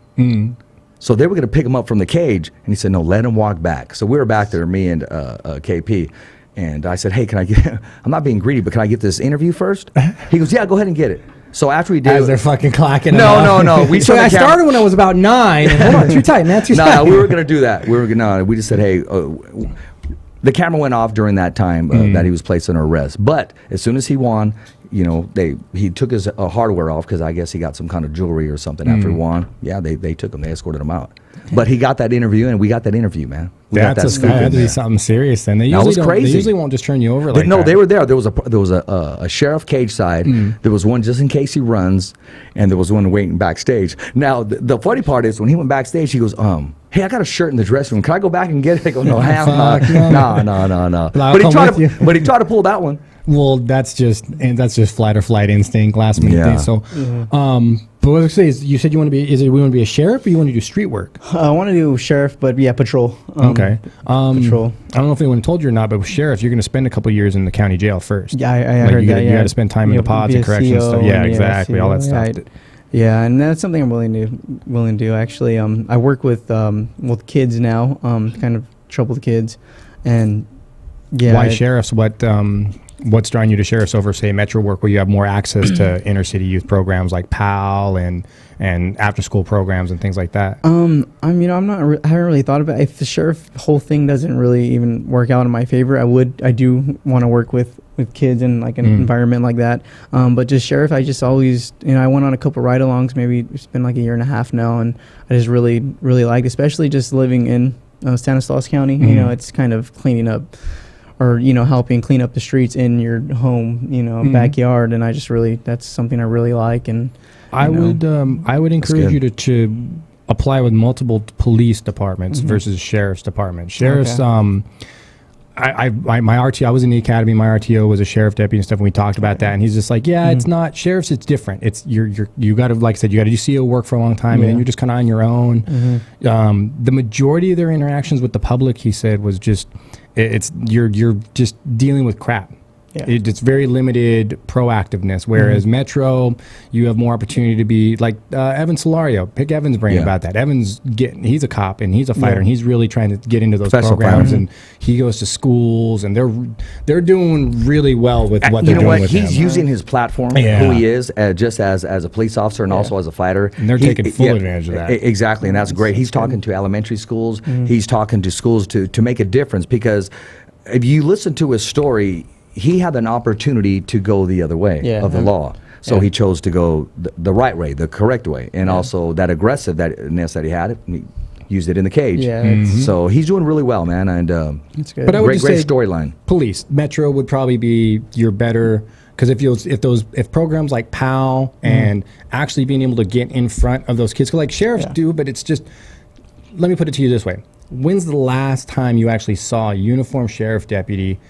So they were going to pick him up from the cage, and he said, "No, let him walk back." So we were back there, me and KP, and I said, "Hey, can I get? I'm not being greedy, but can I get this interview first?" He goes, "Yeah, go ahead and get it." So after he did, As they're fucking clacking. No. We So I started when I was about 9. And hold on, too tight, man. Too tight. No, we were going to do that. We just said, hey, the camera went off during that time that he was placed under arrest. But as soon as he won, he took his hardware off because I guess he got some kind of jewelry or something after he won. Yeah, they took him. They escorted him out. But he got that interview, and we got that interview, man. We got that That's scoop in had to be there. something serious. Then they That was usually crazy. They usually won't just turn you over like No, that. they were there. There was a sheriff cage side. There was one just in case he runs, and there was one waiting backstage. Now the funny part is when he went backstage, he goes, "Hey, I got a shirt in the dressing room. Can I go back and get it?" I go, "No, hell no, no." I'll But he come with you. tried to pull that one. Well, that's just flight or flight instinct, last minute Yeah. thing. So, but what I was gonna say is, you said you want to be. Is it we want to be a sheriff or you want to do street work? I want to do sheriff, but yeah, patrol. Okay. Patrol. I don't know if anyone told you or not, but with sheriff, you're going to spend a couple years in the county jail first. Yeah, I Like, heard you that. gotta- you gotta spend time in the pods be and a corrections CO stuff. Yeah, and exactly, all that CO. stuff. Yeah, and that's something I'm willing to do. Actually, I work with kids now, kind of troubled kids, and yeah. Why sheriffs? What's drawing you to sheriffs over, say, metro work, where you have more access to inner city youth programs like PAL and after school programs and things like that? I haven't really thought about it. If the sheriff whole thing doesn't really even work out in my favor, I do want to work with kids in like an environment like that. But just sheriff, I just always, I went on a couple ride-alongs. Maybe it's been like a year and a half now, and I just really, really liked, especially just living in Stanislaus County. It's kind of cleaning up, or helping clean up the streets in your home, backyard, and that's something I really like. And I would encourage you to apply with multiple police departments versus sheriff's department. Sheriff's, my RTO, I was in the academy. My RTO was a sheriff deputy and stuff. And we talked about that, and he's just like, it's not sheriff's. It's different. It's you got to, like I said, you got to do CO work for a long time, and then you're just kind of on your own. The majority of their interactions with the public, he said, was just you're just dealing with crap. Yeah. It's very limited proactiveness, whereas Metro, you have more opportunity to be like Evan Solario. Pick Evan's brain about that. He's a cop and he's a fighter, and he's really trying to get into those Professional programs, fighter. and he goes to schools, and they're doing really well with what they're doing with He's him. using his platform, who he is, just as a police officer and also as a fighter. And they're taking full advantage of that. Exactly, and that's great. He's talking to elementary schools. He's talking to schools to make a difference, because if you listen to his story, he had an opportunity to go the other way of the law. So he chose to go the right way, the correct way. And also that aggressiveness that he had, he used it in the cage. Yeah, So he's doing really well, man. And That's good. But I would great just say storyline. Police, Metro would probably be your better, because if programs like PAL and actually being able to get in front of those kids, 'cause like sheriffs do, but it's just, let me put it to you this way. When's the last time you actually saw a uniformed sheriff deputy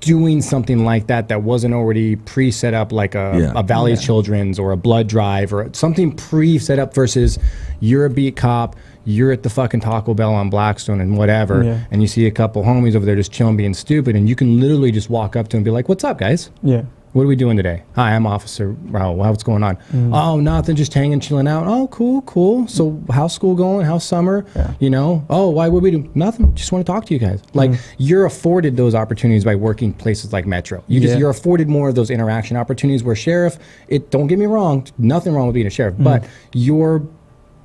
doing something like that wasn't already pre-set up, like a Valley Children's or a blood drive or something pre-set up, versus you're a beat cop, you're at the fucking Taco Bell on Blackstone and whatever, and you see a couple homies over there just chilling, being stupid, and you can literally just walk up to them and be like, "What's up, guys? Yeah. What are we doing today? Hi, I'm Officer Raul. What's going on? Oh, nothing, just hanging, chilling out. Oh, cool. So how's school going? How's summer? You know? Oh, why would we do? Nothing. Just want to talk to you guys. Like, you're afforded those opportunities by working places like Metro. You're afforded more of those interaction opportunities where sheriff, don't get me wrong, nothing wrong with being a sheriff, but your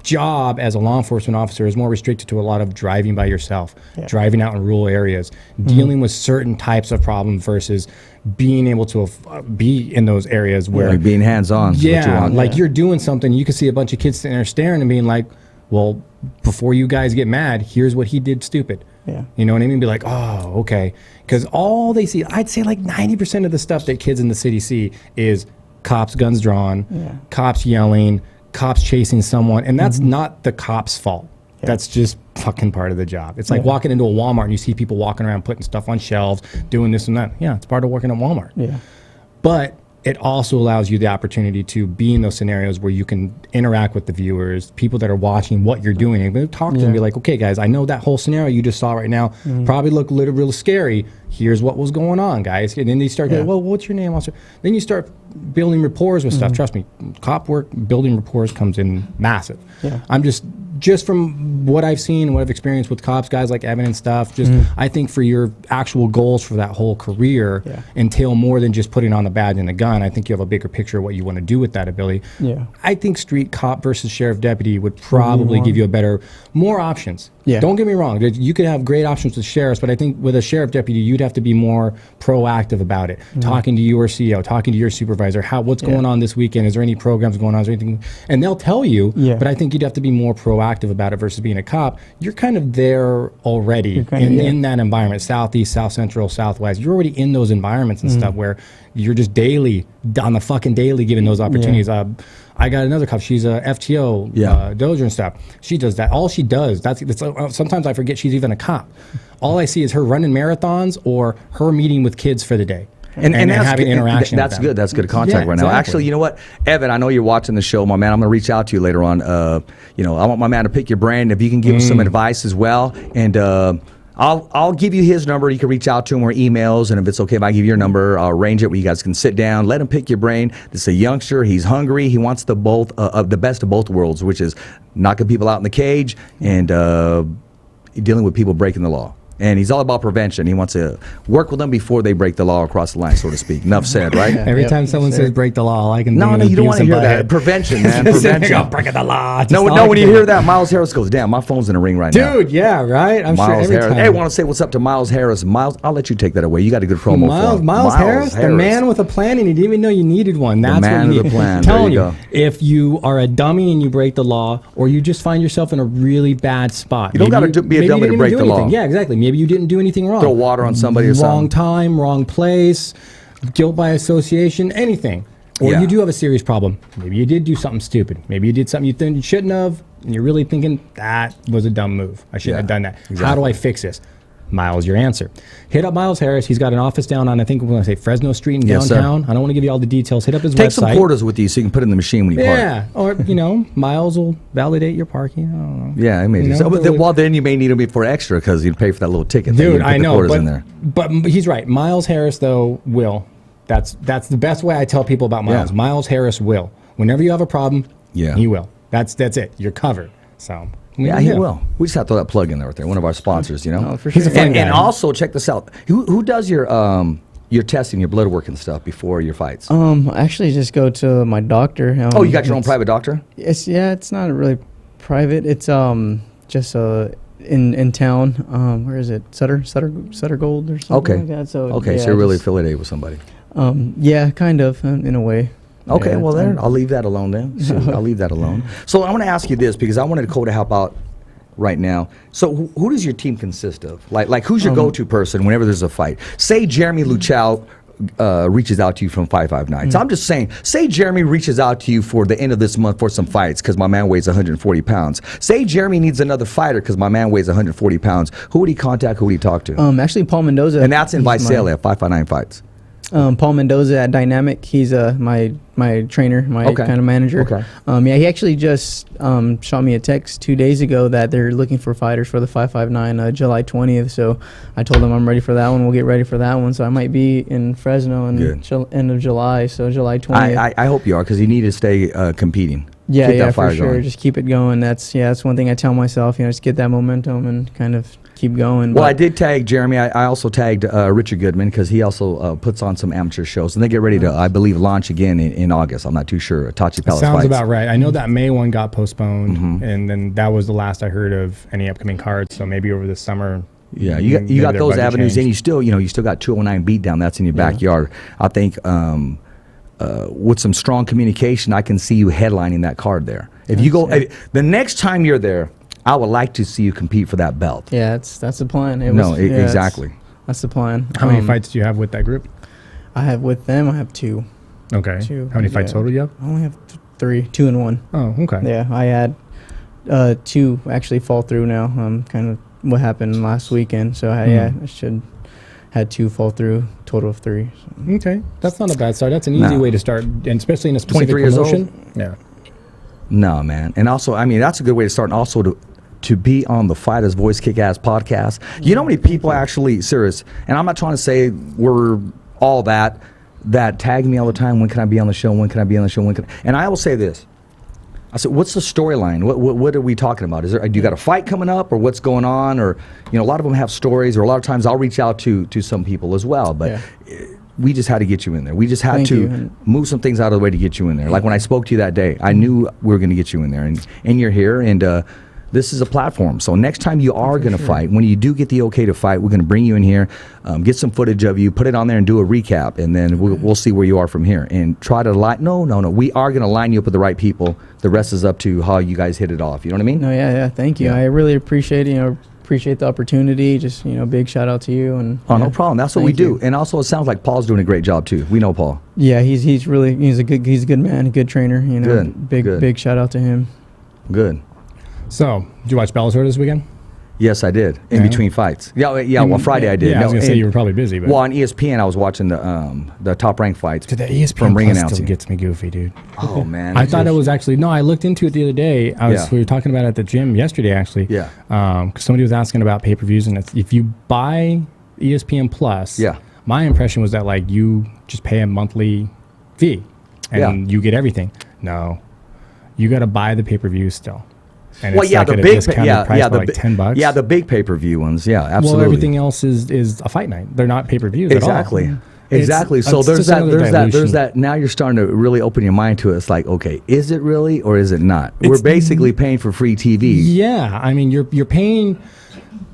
job as a law enforcement officer is more restricted to a lot of driving by yourself, driving out in rural areas, dealing with certain types of problems versus being able to be in those areas where like being hands-on. You're doing something, you can see a bunch of kids sitting there staring and being like, well, before you guys get mad, here's what he did stupid. You know what I mean? Be like, oh, okay. Because all they see, I'd say like 90% of the stuff that kids in the city see is cops, guns drawn, cops yelling, cops chasing someone, and that's not the cop's fault. That's just fucking part of the job. It's like walking into a Walmart and you see people walking around putting stuff on shelves, doing this and that. Yeah, it's part of working at Walmart. But it also allows you the opportunity to be in those scenarios where you can interact with the viewers, people that are watching what you're doing, and talk to them and be like, okay, guys, I know that whole scenario you just saw right now probably looked real scary. Here's what was going on, guys. And then they start going, well, what's your name, officer? Then you start building rapport with stuff. Trust me, cop work, building rapport comes in massive. I'm just from what I've seen and what I've experienced with cops, guys like Evan and stuff, I think for your actual goals for that whole career entail more than just putting on the badge and the gun. I think you have a bigger picture of what you want to do with that ability. I think street cop versus sheriff deputy would probably give you more options. Don't get me wrong, you could have great options with sheriffs, but I think with a sheriff deputy, you'd have to be more proactive about it. Talking to your CEO, talking to your supervisor, what's going on this weekend? Is there any programs going on? Is there anything? And they'll tell you, but I think you'd have to be more proactive about it versus being a cop. You're kind of there already in that environment, Southeast, South Central, Southwest. You're already in those environments and stuff where you're just on the fucking daily giving those opportunities. I got another cop. She's a FTO, Dozer and stuff. She does that. All she does, that's sometimes I forget she's even a cop. All I see is her running marathons or her meeting with kids for the day. And having interaction. That's good. That's good contact right now. Actually, you know what, Evan? I know you're watching the show, my man. I'm going to reach out to you later on. I want my man to pick your brain. If you can give him some advice as well, and I'll give you his number. You can reach out to him or emails, and if it's okay if I give you your number, I'll arrange it where you guys can sit down, let him pick your brain. This is a youngster. He's hungry. He wants the best of both worlds, which is knocking people out in the cage and dealing with people breaking the law. And he's all about prevention. He wants to work with them before they break the law across the line, so to speak. Enough said, right? Every time someone says break the law, I can you don't want to hear that. Prevention, man. Prevention. Breaking the law. No, when you hear that, Miles Harris goes, damn, my phone's in the ring right now. Dude, yeah, right? I'm Miles sure every Harris. time. Hey, I want to say what's up to Miles Harris. Miles, I'll let you take that away. You got a good promo for him. Miles Harris, the man with a plan, and he didn't even know you needed one. That's the man what you with need. a plan. I'm telling you, if you are a dummy and you break the law, or you just find yourself in a really bad spot. You don't got to be a dummy to break the law. Yeah, exactly. Maybe you didn't do anything wrong. Throw water on somebody or something. Wrong time, wrong place, guilt by association, anything. Or you do have a serious problem. Maybe you did do something stupid. Maybe you did something you think you shouldn't have, and you're really thinking, that was a dumb move. I shouldn't have done that. Exactly. How do I fix this? Miles, your answer. Hit up Miles Harris. He's got an office down on, I think we're going to say Fresno Street in downtown. I don't want to give you all the details. Hit up his website. Take some quarters with you so you can put it in the machine when you park. Yeah, or, Miles will validate your parking. I don't know. Yeah, I mean, then you may need them for extra because you'd pay for that little ticket. Dude, I know, but he's right. Miles Harris, though, will. That's the best way I tell people about Miles. Yeah. Miles Harris will. Whenever you have a problem, he will. That's it. You're covered. So... Yeah, he will. We just have to throw that plug in there right there. One of our sponsors, Oh, for sure. He's a fun guy. And also, check this out. Who does your testing, your blood work and stuff before your fights? I actually just go to my doctor. You got your own private doctor? It's not really private. It's just in town. Where is it? Sutter Gold or something like that. So so you're really affiliated with somebody. Yeah, kind of in a way. Okay, yeah, well then I'll leave that alone then. So I'll leave that alone. So I want to ask you this because I wanted Cole to help out right now. So who does your team consist of? Like who's your go-to person whenever there's a fight? Say Jeremy Luchau reaches out to you from 559. So I'm just saying, say Jeremy reaches out to you for the end of this month for some fights because my man weighs 140 pounds. Say Jeremy needs another fighter because my man weighs 140 pounds. Who would he contact? Who would he talk to? Actually, Paul Mendoza. And that's in Visalia at 559 Fights. Paul Mendoza at Dynamic. He's my my trainer, my Okay. kind of manager. Okay. Yeah, he actually just shot me a text 2 days ago that they're looking for fighters for the 559 July 20th. So I told him I'm ready for that one. We'll get ready for that one. So I might be in Fresno in end of July. So July 20th. I hope you are, because you need to stay competing. Yeah, Keep yeah, that fire for sure. going. Just keep it going. That's one thing I tell myself. Just get that momentum and kind of keep going. Well, But I did tag Jeremy. I also tagged Richard Goodman, because he also puts on some amateur shows, and they get ready to, I believe, launch again in August. I'm not too sure. Tachi Palace Sounds fights. about right. I know that May one got postponed, and then that was the last I heard of any upcoming cards. So maybe over the summer. Yeah, you maybe got their those budget avenues, changed. and you still got 209 beatdown. That's in your backyard. I think with some strong communication, I can see you headlining that card there. If you go the next time you're there, I would like to see you compete for that belt. yeah, that's the plan. Exactly. That's the plan. How many fights do you have with that group? I have with them? I have 2. Okay. Two, How many fights yeah. total do you have? I only have 3, 2 and 1. Oh, okay. Yeah, I had 2 actually fall through now. Kind of what happened last weekend. So I had 2 fall through, total of 3. So. Okay, that's not a bad start. That's an easy way to start, and especially in a specific 23 years old? promotion. Yeah. No, man. And also, I mean, that's a good way to start. And also to be on the Fighters Voice Kick-Ass podcast. You know how many people actually, serious, and I'm not trying to say we're all that tag me all the time. When can I be on the show? When can I be on the show? And I will say this. I said, what's the storyline? What are we talking about? Do you got a fight coming up, or what's going on? Or, a lot of them have stories, or a lot of times I'll reach out to some people as well. But we just had to get you in there. We just had to move some things out of the way to get you in there. Like when I spoke to you that day, I knew we were going to get you in there, and you're here, and this is a platform. So next time you are going to fight, when you do get the okay to fight, we're going to bring you in here, get some footage of you, put it on there, and do a recap, and then we'll see where you are from here. And try to No. We are going to line you up with the right people. The rest is up to how you guys hit it off. You know what I mean? No, yeah. Thank you. Yeah. I really appreciate it. Appreciate the opportunity. Just big shout out to you. And no problem. That's what we do. you. And also, it sounds like Paul's doing a great job too. We know Paul. Yeah, he's a good man, a good trainer. Good. Big shout out to him. Good. So, did you watch Bellator this weekend? Yes, I did. In between fights. Yeah. Well, Friday I did. Yeah, I was gonna say you were probably busy. But Well, on ESPN, I was watching the top ranked fights. Dude, the ESPN from ring Plus still announcing. gets me goofy, dude. Oh man. I thought it was actually I looked into it the other day. We were talking about it at the gym yesterday, actually. Yeah. Because somebody was asking about pay-per-views, and if you buy ESPN Plus, my impression was that you just pay a monthly fee and you get everything. No, you got to buy the pay-per-view still. And Well, it's yeah, like the at a big, discounted price for $10. Yeah, the big pay-per-view ones. Yeah, absolutely. Well, everything else is a fight night. They're not pay-per-views Exactly. at all. Exactly. So it's there's just another there's dilution. that. Now you're starting to really open your mind to it. It's like, okay, is it really or is it not? We're basically paying for free TV. Yeah, I mean, you're paying.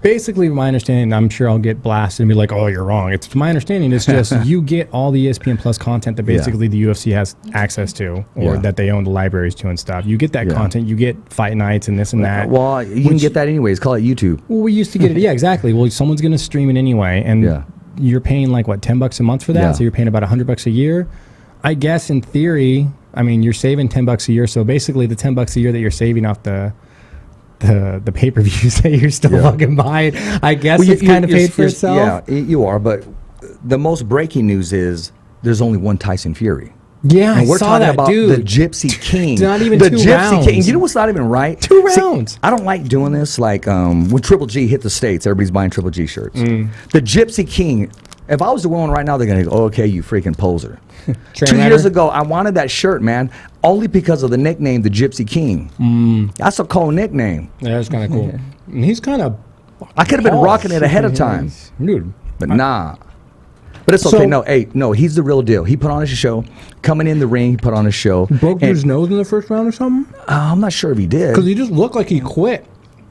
Basically, my understanding, I'm sure I'll get blasted and be like, "Oh, you're wrong." It's my understanding. It's just you get all the ESPN Plus content that basically the UFC has access to, or that they own the libraries to and stuff. You get that content. You get fight nights and this and that. Well, you can get that anyways. Call it YouTube. Well, we used to get it. Yeah, exactly. Well, someone's going to stream it anyway, and you're paying $10 a month for that. Yeah. So you're paying about $100 a year. I guess in theory, I mean, you're saving $10 a year. So basically, the $10 a year that you're saving off the pay-per-views that you're still fucking buying, I guess it's kind of paid for itself. Yeah, you are. But the most breaking news is there's only one Tyson Fury. Yeah, And we're I saw talking that, about dude. the Gypsy King. Not even the 2 Gypsy rounds. King. You know what's not even right? 2 rounds. I don't like doing this. Like when Triple G hit the States, everybody's buying Triple G shirts. Mm. The Gypsy King. If I was the one right now, they're gonna go, oh, okay, you freaking poser. Train 2 years ladder? ago, I wanted that shirt, man, only because of the nickname, the Gypsy King. That's a cool nickname. Yeah, that's kind of cool. And he's kind of I could have been rocking it ahead of time, dude. but nah. But it's okay. No, he's the real deal. He put on a show. Coming in the ring, he put on a show. Broke his nose in the first round or something? I'm not sure if he did. Because he just looked like he quit.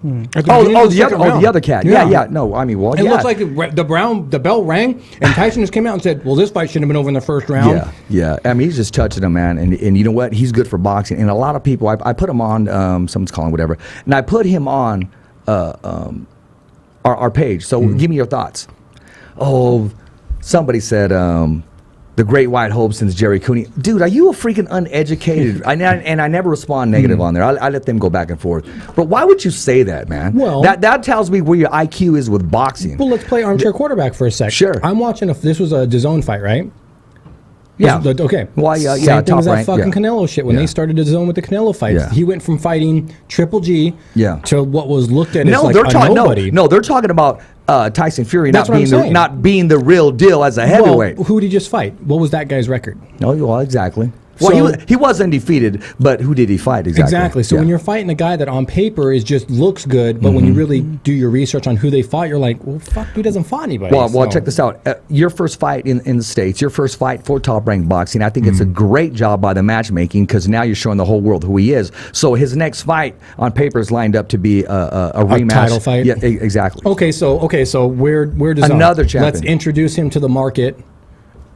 The other cat. Yeah. No, I mean, well, It looks like the bell rang, and Tyson just came out and said, "Well, this fight shouldn't have been over in the first round." Yeah. I mean, he's just touching him, man. And you know what? He's good for boxing. And a lot of people, I put him on. Someone's calling, whatever. And I put him on our page. So give me your thoughts. Oh, somebody said. The Great White Hope since Jerry Cooney. Dude, are you a freaking uneducated? And I never respond negative on there. I let them go back and forth. But why would you say that, man? Well, that tells me where your IQ is with boxing. Well, let's play armchair quarterback for a sec. Sure. I'm watching this was a DAZN fight, right? Yeah. Okay. Why? Yeah. Same thing as that rank, fucking Canelo shit. When they started to zone with the Canelo fights, Yeah. he went from fighting Triple G to what was looked at as like they're a nobody. No, they're talking about Tyson Fury That's not being the real deal as a heavyweight. Well, who did he just fight? What was that guy's record? Oh, well, exactly. Well, he was undefeated, but who did he fight exactly? Exactly. So when you're fighting a guy that on paper is just looks good, but when you really do your research on who they fought, you're like, well, fuck, he doesn't fight anybody. Well, check this out. Your first fight in the States, your first fight for Top Rank Boxing, I think it's a great job by the matchmaking because now you're showing the whole world who he is. So his next fight on paper is lined up to be a rematch. A title fight? Yeah, exactly. Okay, so where does another champion? Let's introduce him to the market.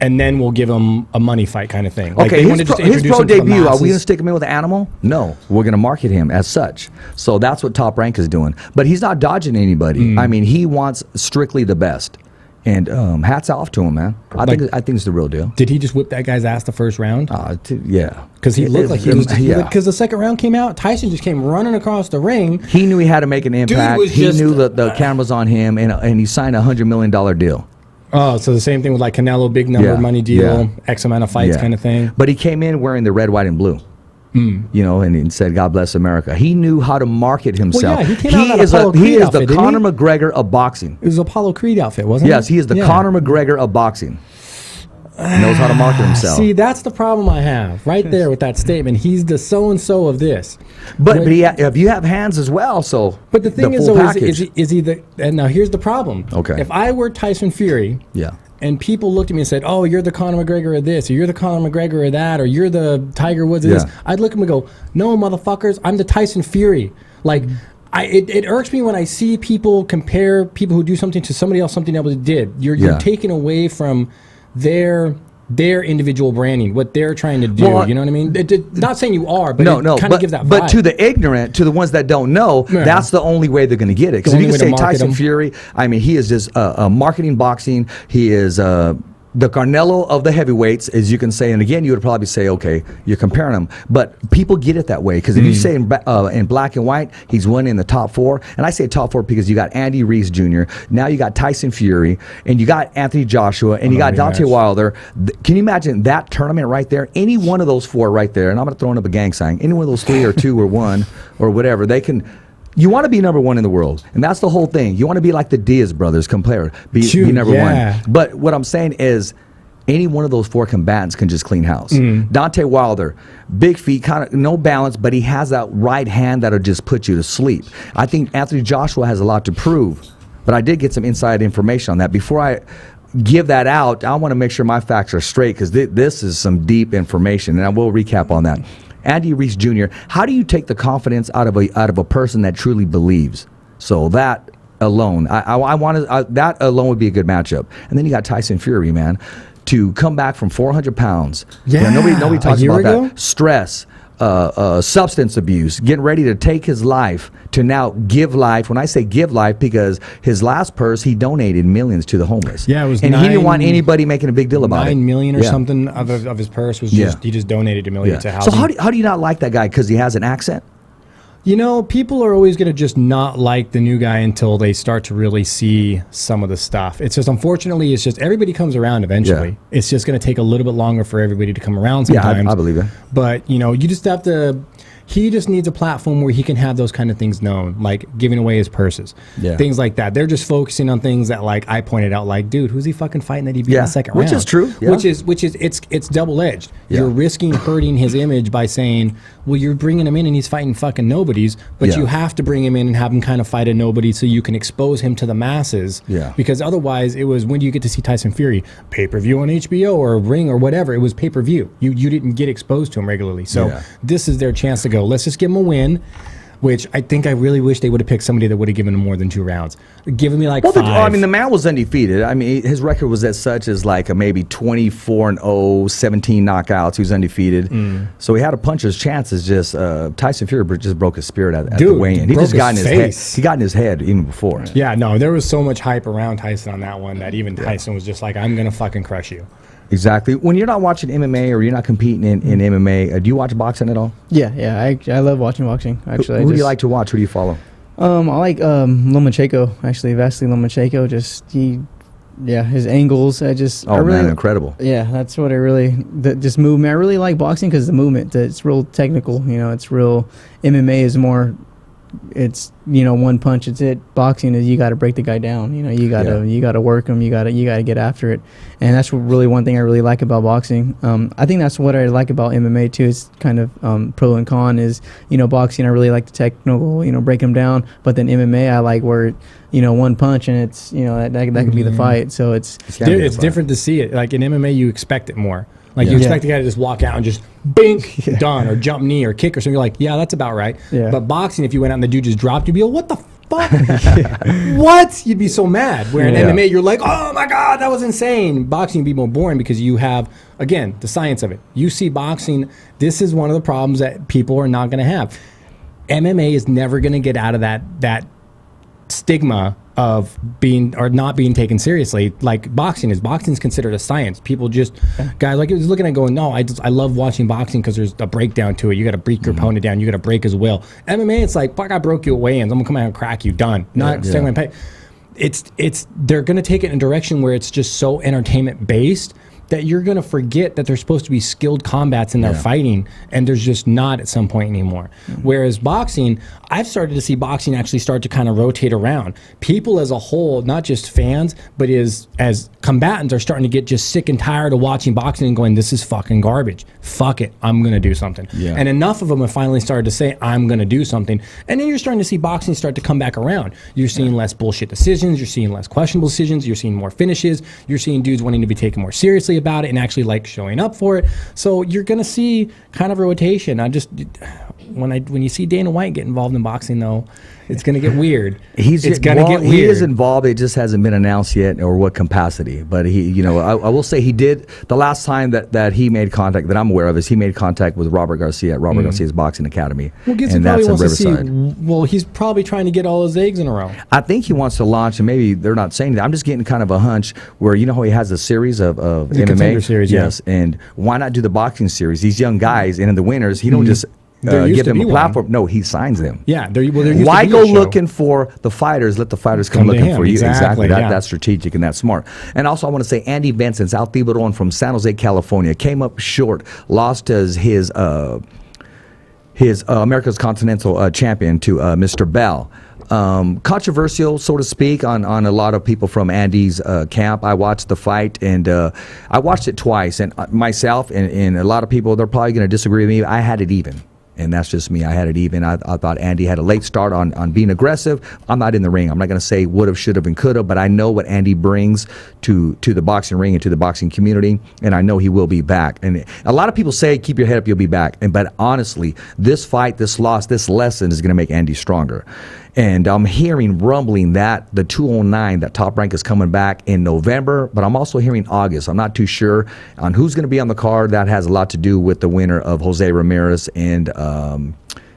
And then we'll give him a money fight kind of thing. Like okay, his pro debut, are we going to stick him in with an animal? No, we're going to market him as such. So that's what Top Rank is doing. But he's not dodging anybody. I mean, he wants strictly the best. And hats off to him, man. I think it's the real deal. Did he just whip that guy's ass the first round? Yeah. Because he looked like he was. Because the second round came out, Tyson just came running across the ring. He knew he had to make an impact. He knew that the camera's on him, and he signed a $100 million deal. Oh, so the same thing with like Canelo, big number money deal, X amount of fights kind of thing. But he came in wearing the red, white, and blue. You know, and he said, "God bless America." He knew how to market himself. Well, yeah, he came out in that Apollo Creed he is outfit, the Conor McGregor of boxing. It was Apollo Creed outfit, wasn't it? Yes, he is the Conor McGregor of boxing. Knows how to market himself. See, that's the problem I have right there with that statement. He's the so-and-so of this. But if you have hands as well, so but the thing is, though, is he the? And now here's the problem. Okay. If I were Tyson Fury, and people looked at me and said, "Oh, you're the Conor McGregor of this, or you're the Conor McGregor of that, or you're the Tiger Woods of this," I'd look at him and go, "No, motherfuckers, I'm the Tyson Fury." Like, it irks me when I see people compare people who do something to somebody else, something else did. You're taking away from their individual branding, what they're trying to do. You know what I mean? Not saying you are, but it kind of gives that vibe. But to the ignorant, to the ones that don't know, that's the only way they're going to get it. Because if you can say Tyson Fury, I mean, he is just marketing boxing. He is the Canelo of the heavyweights, as you can say. And again, you would probably say, okay, you're comparing them. But people get it that way. Because if you say in black and white, he's one in the top four. And I say top four because you got Andy Reese Jr., now you got Tyson Fury, and you got Anthony Joshua, and you got Deontay Wilder. Can you imagine that tournament right there? Any one of those four right there, and I'm going to throw up a gang sign, any one of those three or two or one or whatever, they can... You want to be number one in the world, and that's the whole thing. You want to be like the Diaz brothers, compare, be number one. But what I'm saying is, any one of those four combatants can just clean house. Deontay Wilder, big feet, kind of no balance, but he has that right hand that'll just put you to sleep. I think Anthony Joshua has a lot to prove, but I did get some inside information on that. Before I give that out, I want to make sure my facts are straight because this is some deep information, and I will recap on that. Andy Reese Jr., how do you take the confidence out of a person that truly believes? So that alone, that alone would be a good matchup. And then you got Tyson Fury, man, to come back from 400 pounds. Yeah, nobody talks about ago? that. Stress, substance abuse, getting ready to take his life to now give life. When I say give life, because his last purse, he donated millions to the homeless. Yeah, it was, and he didn't want anybody making a big deal about it. 9 million or something of his purse was just he just donated a million to housing. So how do you not like that guy because he has an accent? You know, people are always going to just not like the new guy until they start to really see some of the stuff. It's just, unfortunately, it's just everybody comes around eventually. Yeah. It's just going to take a little bit longer for everybody to come around sometimes. Yeah, I believe it. But, you know, you just have to... He just needs a platform where he can have those kind of things known, like giving away his purses, things like that. They're just focusing on things that, like I pointed out, like, dude, who's he fucking fighting that he beat in the second round? Which is true. Yeah. Which is it's double edged. Yeah. You're risking hurting his image by saying, well, you're bringing him in and he's fighting fucking nobodies, but you have to bring him in and have him kind of fight a nobody so you can expose him to the masses. Yeah. Because otherwise, it was, when do you get to see Tyson Fury? Pay-per-view on HBO or Ring or whatever. It was pay-per-view. You didn't get exposed to him regularly. So this is their chance to go, let's just give him a win. Which I think I really wish they would have picked somebody that would have given him more than 2 rounds. Given me like 5. I mean, the man was undefeated. I mean, his record was as such as like a maybe 24-0, 17 knockouts. He was undefeated. So he had a puncher's chances. Just Tyson Fury just broke his spirit at the weigh-in. He just got in his head. He got in his head even before. Yeah, no, there was so much hype around Tyson on that one that even Tyson was just like, I'm gonna fucking crush you. Exactly. When you're not watching MMA or you're not competing in MMA, do you watch boxing at all? Yeah. I love watching boxing. Actually, who do you like to watch? Who do you follow? I like Lomachenko. Actually, Vasily Lomachenko. yeah, his angles. I really, man, incredible. Yeah, that's what I really, just movement. I really like boxing because the movement, it's real technical. It's real. MMA is more, it's, one punch, it's it. Boxing is you got to break the guy down. You got to work him. You got to get after it. And that's really one thing I really like about boxing. I think that's what I like about MMA too. It's kind of pro and con is, boxing, I really like the technical, break them down. But then MMA, I like where, one punch and it's, that could be the fight. So it's different to see it. Like in MMA, you expect it more. Like you expect the guy to just walk out and just bink, done, or jump knee or kick or something. You're like, yeah, that's about right. Yeah. But boxing, if you went out and the dude just dropped, you'd be like, what the fuck? What? You'd be so mad. Where in MMA, you're like, oh my God, that was insane. Boxing would be more boring because you have, again, the science of it. You see boxing, this is one of the problems that people are not going to have. MMA is never going to get out of that stigma of being or not being taken seriously like boxing is. Boxing's considered a science. People just guys like was looking at going, no, I love watching boxing because there's a breakdown to it. You got to break your opponent down. You got to break his will. MMA, it's like, fuck, I broke you at weigh-ins. I'm gonna come out and crack you. Done. Not staying my pay. It's they're gonna take it in a direction where it's just so entertainment based that you're going to forget that there's supposed to be skilled combats in their fighting, and there's just not at some point anymore. Whereas boxing, I've started to see boxing actually start to kind of rotate around. People as a whole, not just fans, but as combatants are starting to get just sick and tired of watching boxing and going, this is fucking garbage. Fuck it, I'm going to do something. Yeah. And enough of them have finally started to say, I'm going to do something. And then you're starting to see boxing start to come back around. You're seeing less bullshit decisions. You're seeing less questionable decisions. You're seeing more finishes. You're seeing dudes wanting to be taken more seriously about it and actually like showing up for it. So you're going to see kind of a rotation. When you see Dana White get involved in boxing, though, it's going to get weird. It's going to get weird. He is involved. It just hasn't been announced yet, or what capacity. But he, I will say he did. The last time that he made contact that I'm aware of is he made contact with Robert Garcia at Robert Garcia's Boxing Academy, and that's in Riverside. He's probably trying to get all his eggs in a row. I think he wants to launch, and maybe they're not saying that. I'm just getting kind of a hunch where how he has a series of the MMA series, yes, and why not do the boxing series? These young guys, and in the winners, he don't just. Give them a platform. No, he signs them. Yeah. Why go looking for the fighters? Let the fighters come looking for you. Exactly. That's strategic and that's smart. And also, I want to say Andy Benson's Al Thibodeau from San Jose, California, came up short, lost his America's Continental champion to Mr. Bell. Controversial, so to speak, on a lot of people from Andy's camp. I watched the fight, and I watched it twice, and myself and a lot of people, they're probably going to disagree with me. I had it even. And that's just me. I had it even. I thought Andy had a late start on being aggressive. I'm not in the ring. I'm not going to say would have, should have, and could have, but I know what Andy brings to the boxing ring and to the boxing community, and I know he will be back. And a lot of people say, keep your head up, you'll be back. But honestly, this fight, this loss, this lesson is going to make Andy stronger. And I'm hearing rumbling that the 209, that Top Rank, is coming back in November, but I'm also hearing August. I'm not too sure on who's going to be on the card. That has a lot to do with the winner of Jose Ramirez and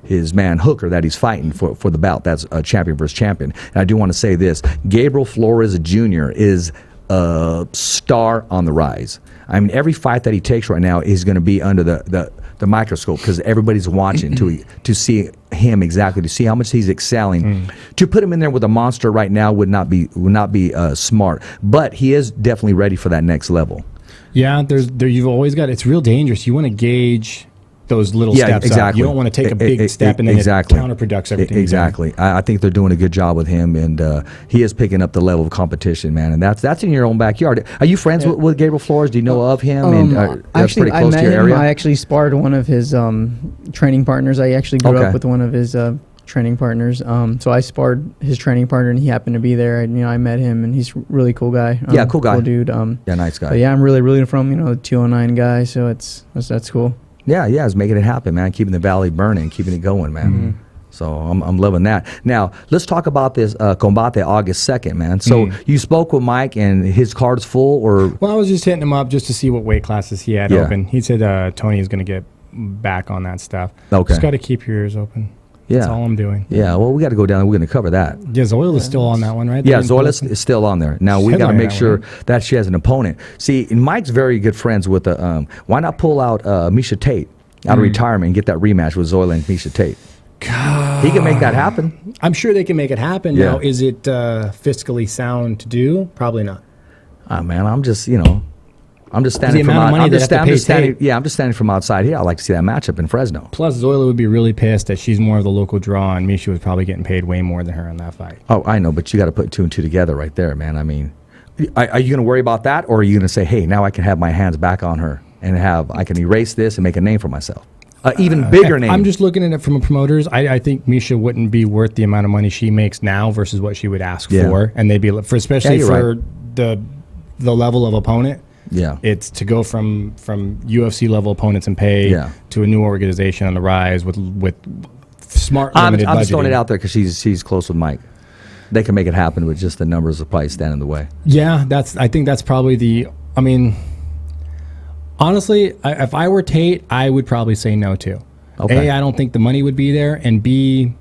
his man Hooker that he's fighting for the bout. That's a champion versus champion. And I do want to say this. Gabriel Flores Jr. is a star on the rise. I mean, every fight that he takes right now is going to be under the microscope because everybody's watching to see him exactly, to see how much he's excelling. To put him in there with a monster right now would not be smart, but he is definitely ready for that next level. Yeah, you've always got, it's real dangerous. You want to gauge those little steps exactly. up. You don't want to take a big step and then it counterproducts everything. Exactly. I think they're doing a good job with him, and he is picking up the level of competition, man. And that's in your own backyard. Are you friends with Gabriel Flores? Do you know of him? That's pretty close to your area? I actually sparred one of his training partners. I actually grew up with one of his training partners. So I sparred his training partner, and he happened to be there. And I met him, and he's a really cool guy. Cool guy. Cool dude. Nice guy. But I'm really rooting for him. The 209 guy. So that's cool. Yeah, it's making it happen, man. Keeping the valley burning, keeping it going, man. So I'm loving that. Now, let's talk about this Combate August 2nd, man. So you spoke with Mike, and his card's full, or? Well, I was just hitting him up just to see what weight classes he had open. He said Tony is going to get back on that stuff. Okay. Just got to keep your ears open. That's all I'm doing. Yeah, well, we got to go down. We're going to cover that. Yeah, Zoila is still on that one, right? Yeah, Zoila is still on there. Now, we got to make sure that she has an opponent. See, Mike's very good friends with why not pull out Misha Tate out of retirement and get that rematch with Zoila and Misha Tate? He can make that happen. I'm sure they can make it happen. Now, is it fiscally sound to do? Probably not. Man, I'm just standing from I'm just standing from outside here. I like to see that matchup in Fresno. Plus, Zoila would be really pissed that she's more of the local draw, and Misha was probably getting paid way more than her in that fight. Oh, I know, but you got to put 2 and 2 together right there, man. I mean, are you going to worry about that, or are you going to say, hey, now I can have my hands back on her and I can erase this and make a name for myself? Even bigger name. I'm just looking at it from a promoter's. I think Misha wouldn't be worth the amount of money she makes now versus what she would ask for, and they'd be especially for the level of opponent. Yeah, it's to go from UFC level opponents and pay to a new organization on the rise with smart limited budgeting. I'm just throwing it out there because she's close with Mike. They can make it happen with just the numbers of price stand in the way. Yeah, I think that's probably I mean, honestly, if I were Tate, I would probably say no too. Okay. A, I don't think the money would be there, and B,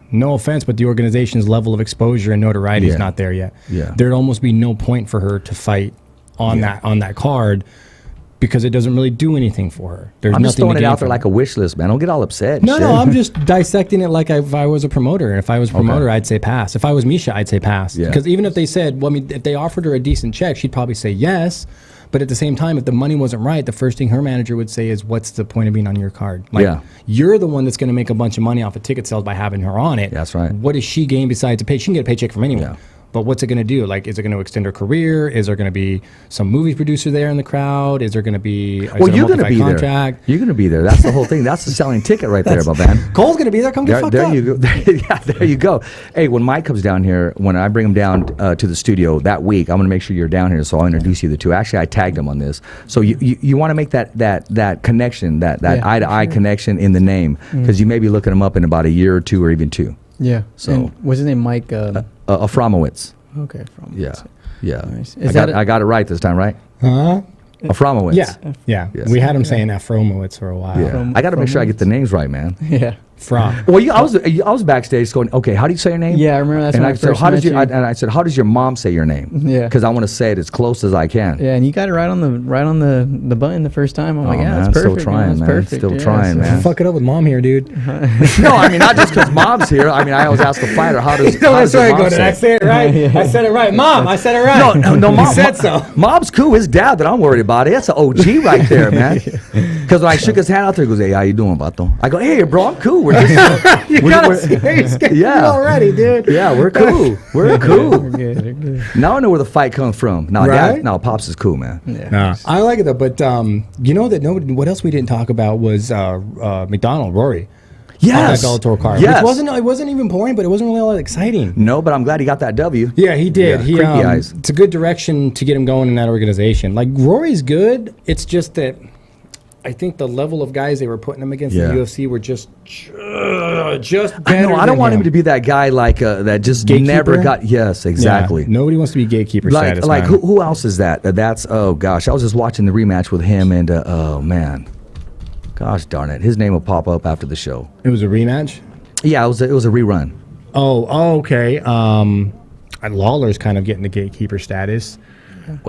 no offense, but the organization's level of exposure and notoriety is not there yet. Yeah. There'd almost be no point for her to fight on that card because it doesn't really do anything for her. I'm just throwing it out there like a wish list, man. Don't get all upset. No, I'm just dissecting it like if I was a promoter. And if I was a promoter, I'd say pass. If I was Misha, I'd say pass. Because even if they said, well, I mean, if they offered her a decent check, she'd probably say yes. But at the same time, if the money wasn't right, the first thing her manager would say is, what's the point of being on your card? Like, you're the one that's going to make a bunch of money off of ticket sales by having her on it. That's right. What does she gain besides a pay? She can get a paycheck from anyone. Yeah. But what's it going to do? Like, is it going to extend her career? Is there going to be some movie producer there in the crowd? Is there going to be you're going to be there. You're going to be there. That's the whole thing. That's the selling ticket right there, my man. Cole's going to be there. Come get fucked up. You go. There you go. Hey, when Mike comes down here, when I bring him down to the studio that week, I'm going to make sure you're down here. So I'll introduce you to the two. Actually, I tagged him on this. So you want to make that connection, that eye to eye connection in the name, because you may be looking him up in about a year or two or even 2. Yeah. So and what's his name? Mike Aframowitz. Okay, Aframowitz. Yeah. Nice. I got it right this time, right? Aframowitz. Yeah. Yes. We had him saying Afromowitz for a while. Yeah. I got to make sure I get the names right, man. Yeah. Well, I was backstage going, okay, how do you say your name? Yeah, I remember that's when I first met you. And I said, how does your mom say your name? Yeah. Because I want to say it as close as I can. Yeah, and you got it right on the button the first time. I'm like, yeah, that's perfect. Still trying, man. Perfect. Still trying, man. Fuck it up with mom here, dude. No, I mean, not just because mom's here. I mean, I always ask the fighter, how does your mom say it? I say it right. I said it right. Mom, I said it right. No, mom. You said so. Mom's cool. His dad that I'm worried about. That's an OG right there, man. Because when I shook his hand out there, he goes, hey, how you doing, Vato? I go, hey, bro, I'm cool. We're just... You already, dude. Yeah, we're cool. We're cool. We're good. Now I know where the fight comes from. Now, right? Pops is cool, man. Yeah. I like it though, but you know that what else we didn't talk about was McDonald Rory. Yes. On that Bellator card. Yes. It wasn't even boring, but it wasn't really all that exciting. No, but I'm glad he got that W. Yeah, he did. Yeah, creepy eyes. It's a good direction to get him going in that organization. Like Rory's good. It's just that I think the level of guys they were putting him against in the UFC were just better. I don't want him to be that guy like that just gatekeeper? Never got. Yes, exactly. Yeah, nobody wants to be gatekeeper status. Like who else is that? That's oh gosh, I was just watching the rematch with him and oh man, gosh darn it, his name will pop up after the show. It was a rematch. Yeah, it was a rerun. Oh, okay. Lawler's kind of getting the gatekeeper status.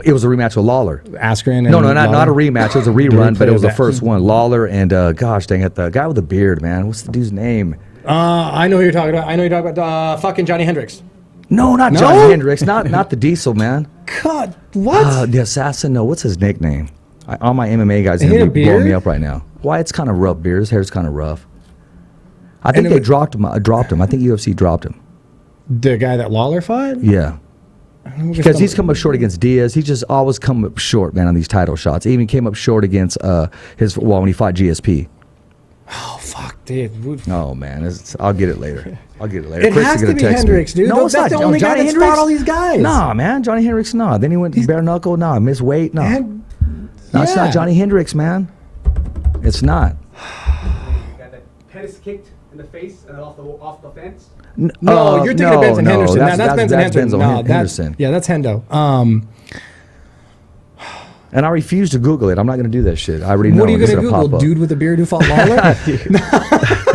It was a rematch with Lawler. Askren and not a rematch. It was a rerun, but it was the first one. Lawler and gosh dang it, the guy with the beard, man. What's the dude's name? I know who you're talking about. Fucking Johnny Hendricks. No, not Johnny Hendricks. Not the Diesel, man. God, what? The assassin. No, what's his nickname? All my MMA guys are gonna be blowing me up right now. Why? It's kind of rough. Beard. His hair's kind of rough. I think they dropped him. I think UFC dropped him. The guy that Lawler fought? Yeah. Because he's come up short against Diaz. He just always come up short, man, on these title shots. He even came up short against when he fought GSP. Oh, fuck, dude. Oh, man. I'll get it later. It has to be Hendricks, dude. No, that's the only guy that's fought all these guys. Nah, man. Johnny Hendricks, nah. Then he went bare knuckle, nah. Miss weight, nah. No, it's not Johnny Hendricks, man. It's not. Got that penis kicked in the face and off the fence. No, you're thinking of Benson Henderson. That's Benson Henderson. Yeah, that's Hendo. And I refuse to Google it. I'm not going to do that shit. I already know. What are you going to Google? Dude with a beard who fought Lawler?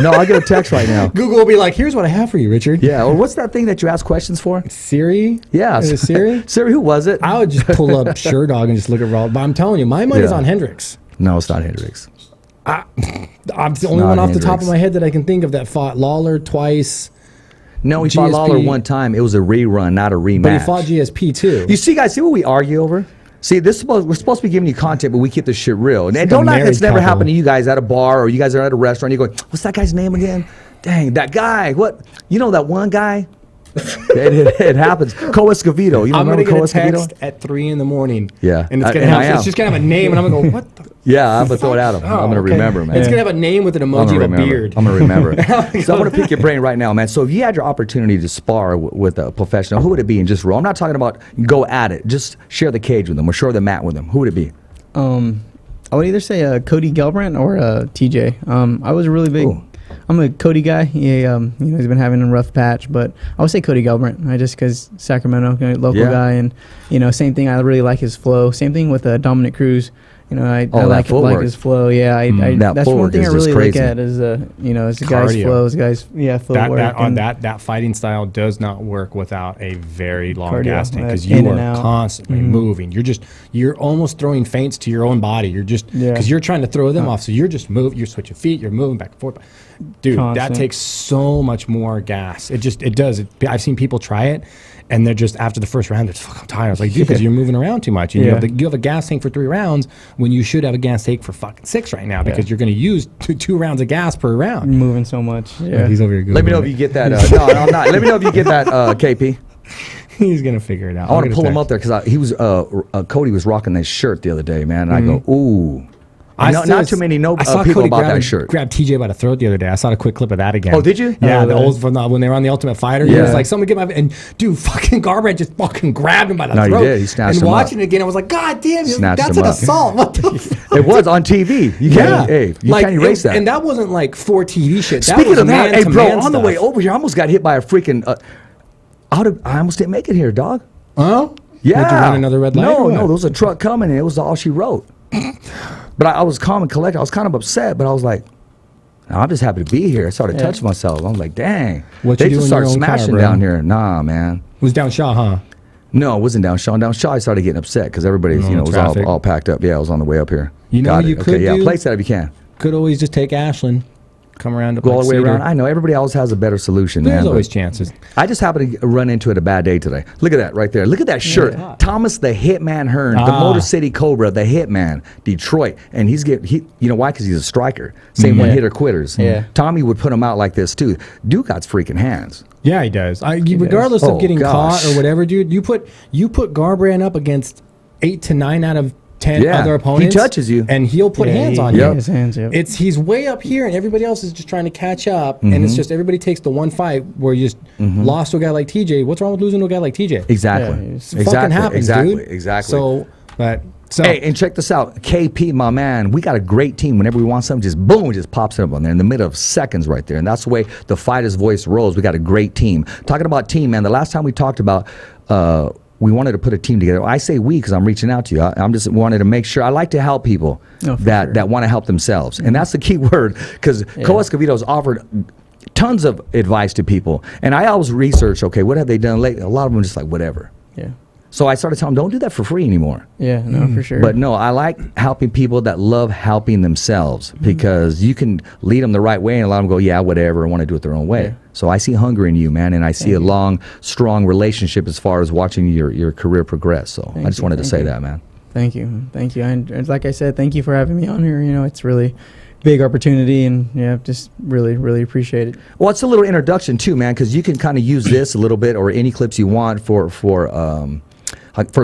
No, I'll get a text right now. Google will be like, here's what I have for you, Richard. Yeah, or what's that thing that you ask questions for? Siri? Yeah. Is it Siri? Siri, who was it? I would just pull up Sherdog and just look at Raw. But I'm telling you, my money's on Hendricks. No, it's not Hendricks. I'm the only one off the top of my head that I can think of that fought Lawler twice. No, he fought Lawler one time. It was a rerun, not a rematch. But he fought GSP too. You see, guys, see what we argue over? See, we're supposed to be giving you content, but we keep this shit real. And It's don't like a knock it's never married happened couple. to you guys at a bar or you guys are at a restaurant. You go, what's that guy's name again? Dang, that guy. What? You know that one guy? it happens. Escovedo. You know, I'm remember gonna get a Escovedo? text at 3 a.m. Yeah. and it's gonna And I have am. it's just gonna have a name, and I'm gonna go, what the? Yeah, I'm gonna throw it at him. I'm gonna okay. remember, man. It's gonna have a name with an I'm emoji gonna of a remember. beard. I'm gonna remember. So I'm gonna pick your brain right now, man. So if you had your opportunity to spar with a professional, who would it be? And just roll. I'm not talking about go at it. Just share the cage with them or share the mat with them. Who would it be? I would either say Cody Garbrandt or TJ. I was really big. Ooh. I'm a Cody guy. He, you know, he's been having a rough patch, but I would say Cody Garbrandt. I just because Sacramento, local guy, and you know, same thing. I really like his flow. Same thing with Dominic Cruz. You know, I like his flow. Yeah, that's one thing I really look at is you know, is the guy's flow, his guy's footwork. That fighting style does not work without a very long Cardio, gas tank because in you and are out. constantly moving. You're almost throwing feints to your own body. You're just because you're trying to throw them off. So you're just you're switching feet. You're moving back and forth. Dude, Constant. that takes so much more gas. It does. I've seen people try it, and they're just after the first round, they're just fucking tired. I was like, dude, because you're moving around too much. And you have a gas tank for 3 rounds when you should have a gas tank for fucking 6 right now because you're going to use two rounds of gas per round. Moving so much. Yeah, He's over here. Let me know if you get that. No, I'm not. Let me know if you get that, KP. He's gonna figure it out. I want to pull him up there because he was Cody was rocking this shirt the other day, man. And I go, ooh. Not too many I saw people Cody about that shirt. Grab TJ by the throat the other day. I saw a quick clip of that again. Oh, did you? Yeah, the old when they were on the Ultimate Fighter. He was like, "Someone get my," and dude, fucking Garbrandt just fucking grabbed him by the throat. No, he did. He snatched him And up. watching it again, I was like, "God damn, Snatched that's him an up. assault." What the? It was on TV. You can't, you can't erase that. And that wasn't like for TV shit. Speaking was of that, hey, bro, man-to-man on the stuff. way over here, I almost got hit by a freaking. I almost didn't make it here, dog. Oh, Yeah. Did you run another red light? No, or what? no, there was a truck coming, and it was all she wrote. But I was calm and collected. I was kind of upset, but I was like, I'm just happy to be here. I started touching myself. I was like, dang. What they you do just in your started own car, smashing bro? down here. Nah, man. It was down Shaw, huh? No, it wasn't down Shaw. Down Shaw, I started getting upset because everybody, was traffic. all packed up. Yeah, I was on the way up here. You know Got what it. you could Okay, yeah, do? place that if you can. Could always just take Ashland, come around to Go all the way Cedar. around. I know everybody always has a better solution, There's man. always but chances. I just happened to run into it a bad day today. Look at that right there. Look at that shirt. Thomas the Hitman Hearn, the Motor City Cobra, the Hitman, Detroit. And you know why? Because he's a striker. Same one hitter quitters. Yeah. Tommy would put him out like this too. Dude got freaking hands. Yeah, he does. Regardless does. of Oh, getting gosh. caught or whatever, dude, you put Garbrandt up against 8 to 9 out of 10 Yeah, other he opponents. touches you. and he'll put hands on Yep. you. His hands, yep. He's way up here, and everybody else is just trying to catch up. And it's just everybody takes the one fight where you just lost to a guy like TJ. What's wrong with losing to a guy like TJ? Exactly. Yeah, It fucking happens, dude. Exactly. So, Hey, and check this out. KP, my man, we got a great team. Whenever we want something, just boom, it just pops up on there in the middle of seconds right there. And that's the way the fighter's voice rolls. We got a great team. Talking about team, man, the last time we talked about we wanted to put a team together. I say we because I'm reaching out to you. I'm just wanted to make sure. I like to help people that want to help themselves. And that's the key word because Escovedo's offered tons of advice to people. And I always research, okay, what have they done lately? A lot of them just like, whatever. Yeah. So I started telling them, don't do that for free anymore. Yeah, no, for sure. But no, I like helping people that love helping themselves because you can lead them the right way and a lot of them go, yeah, whatever, I want to do it their own way. Yeah. So I see hunger in you, man, and I see a long, strong relationship as far as watching your career progress. So I just wanted to say that, man. Thank you. Thank you. And like I said, thank you for having me on here. You know, it's really big opportunity and just really, really appreciate it. Well, it's a little introduction too, man, because you can kind of use this a little bit or any clips you want for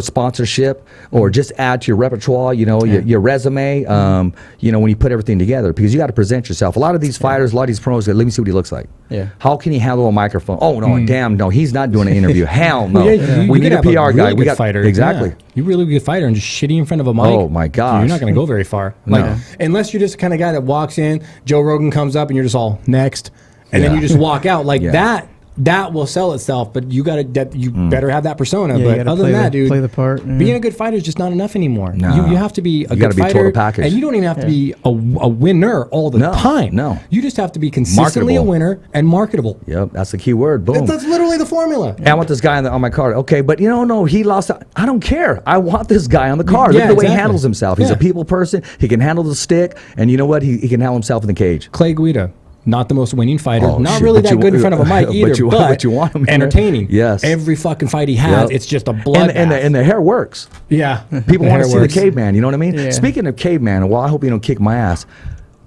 sponsorship or just add to your repertoire, your resume, when you put everything together because you got to present yourself. A lot of these fighters, a lot of these pros, let me see what he looks like. Yeah. How can he handle a microphone? Oh, no, damn, no, he's not doing an interview. Hell no. We need a have PR really guy. good We got fighter. Exactly. Yeah. You're a really good fighter and just shitty in front of a mic. Oh, my gosh. You're not going to go very far. No. Unless you're just the kind of guy that walks in, Joe Rogan comes up and you're just all next. And then you just walk out like that. That will sell itself, but you better have that persona. Yeah, but other than that, dude, play the part. Being a good fighter is just not enough anymore. No. You have to be a good gotta be fighter, total package. and you don't even have to be a winner all the time. No, you just have to be consistently Marketable. a winner and marketable. Yep, that's the key word. Boom. That's literally the formula. And I want this guy on my card. Okay, but no, he lost. I don't care. I want this guy on the card. Yeah, Look at the way he exactly. handles himself. He's a people person. He can handle the stick, and you know what? He can handle himself in the cage. Clay Guida. not the most winning fighter, Oh, not shit, really but that you- good in front of a mic but either, but you want him in there. entertaining. Yes. Every fucking fight he has, Yep. it's just a blood. And the hair works. yeah. People The want hair to see works. the caveman. You know what I mean? Yeah. Speaking of caveman, well, I hope you don't kick my ass.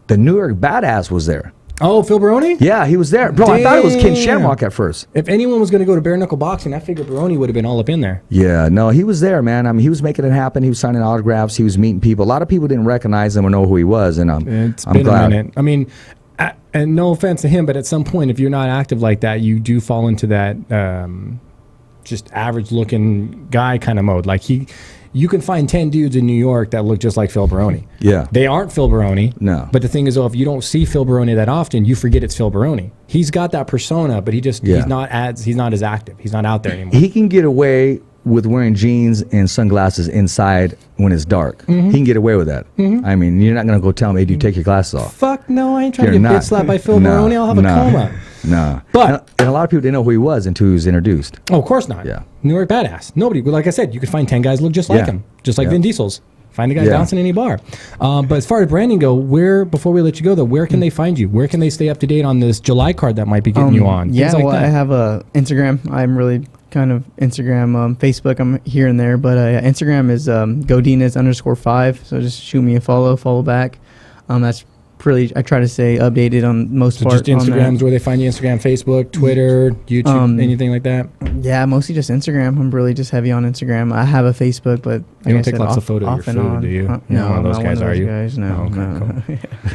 The New York Badass was there. Oh, Phil Baroni? Yeah, he was there. Bro, I thought it was Ken Damn. Shamrock at first. If anyone was going to go to bare knuckle boxing, I figured Baroni would have been all up in there. Yeah, no, he was there, man. I mean, he was making it happen. He was signing autographs. He was meeting people. A lot of people didn't recognize him or know who he was, and It's I'm been glad. a minute. I mean, and no offense to him, but at some point, if you're not active like that, you do fall into that just average-looking guy kind of mode. Like you can find 10 dudes in New York that look just like Phil Baroni. Yeah. They aren't Phil Baroni. No. But the thing is, though, if you don't see Phil Baroni that often, you forget it's Phil Baroni. He's got that persona, but he's not as active. He's not out there anymore. He can get away with wearing jeans and sunglasses inside when it's dark. Mm-hmm. He can get away with that. I mean, you're not going to go tell him, hey, do you take your glasses off? Fuck no, I ain't trying You're to get not. bitch slapped by Phil No, Baroni. I'll have a no, coma. No. But- and a lot of people didn't know who he was until he was introduced. Oh, of course not. Yeah. New York Badass. Nobody. Like I said, you could find 10 guys look just like Yeah. him, just like Yeah. Vin Diesel's. Find a guy Yeah. bouncing in any bar. But as far as branding go, before we let you go, though, where can they find you? Where can they stay up to date on this July card that might be getting you on? Yeah, Things like well, that. I have a Instagram. I'm really kind of Instagram, Facebook. I'm here and there, but Instagram is Godinez_5. So just shoot me a follow back. That's pretty. I try to stay updated on most So part. just Instagrams where they find you, Instagram, Facebook, Twitter, YouTube, anything like that. Yeah, mostly just Instagram. I'm really just heavy on Instagram. I have a Facebook, but You like I don't take said, lots of photos of off your and food, on. do you? No, You're not one of those I'm guys, not are you? Guys. No, Oh, okay, no.